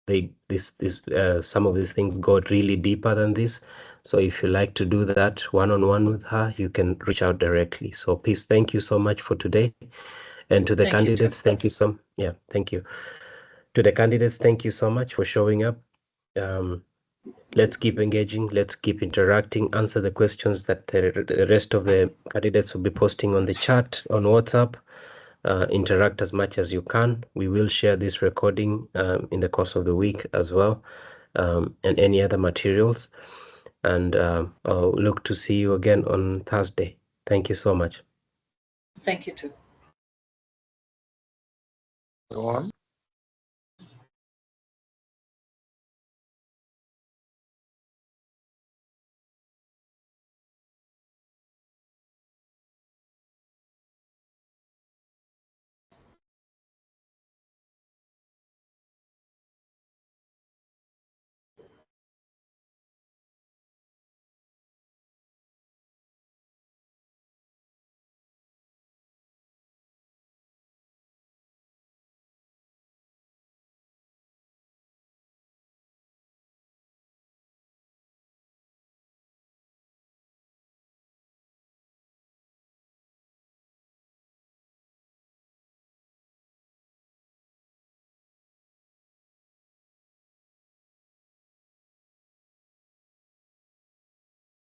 of these things go really deeper than this. So if you like to do that one-on-one with her, you can reach out directly. So please, thank you so much for today. And to the candidates, thank you so thank you. To the candidates, thank you so much for showing up. Let's keep engaging, let's keep interacting, answer the questions that the rest of the candidates will be posting on the chat on WhatsApp. Interact as much as you can. We will share this recording in the course of the week as well, and any other materials. And I'll look to see you again on Thursday. Thank you so much. Thank you too. Go on.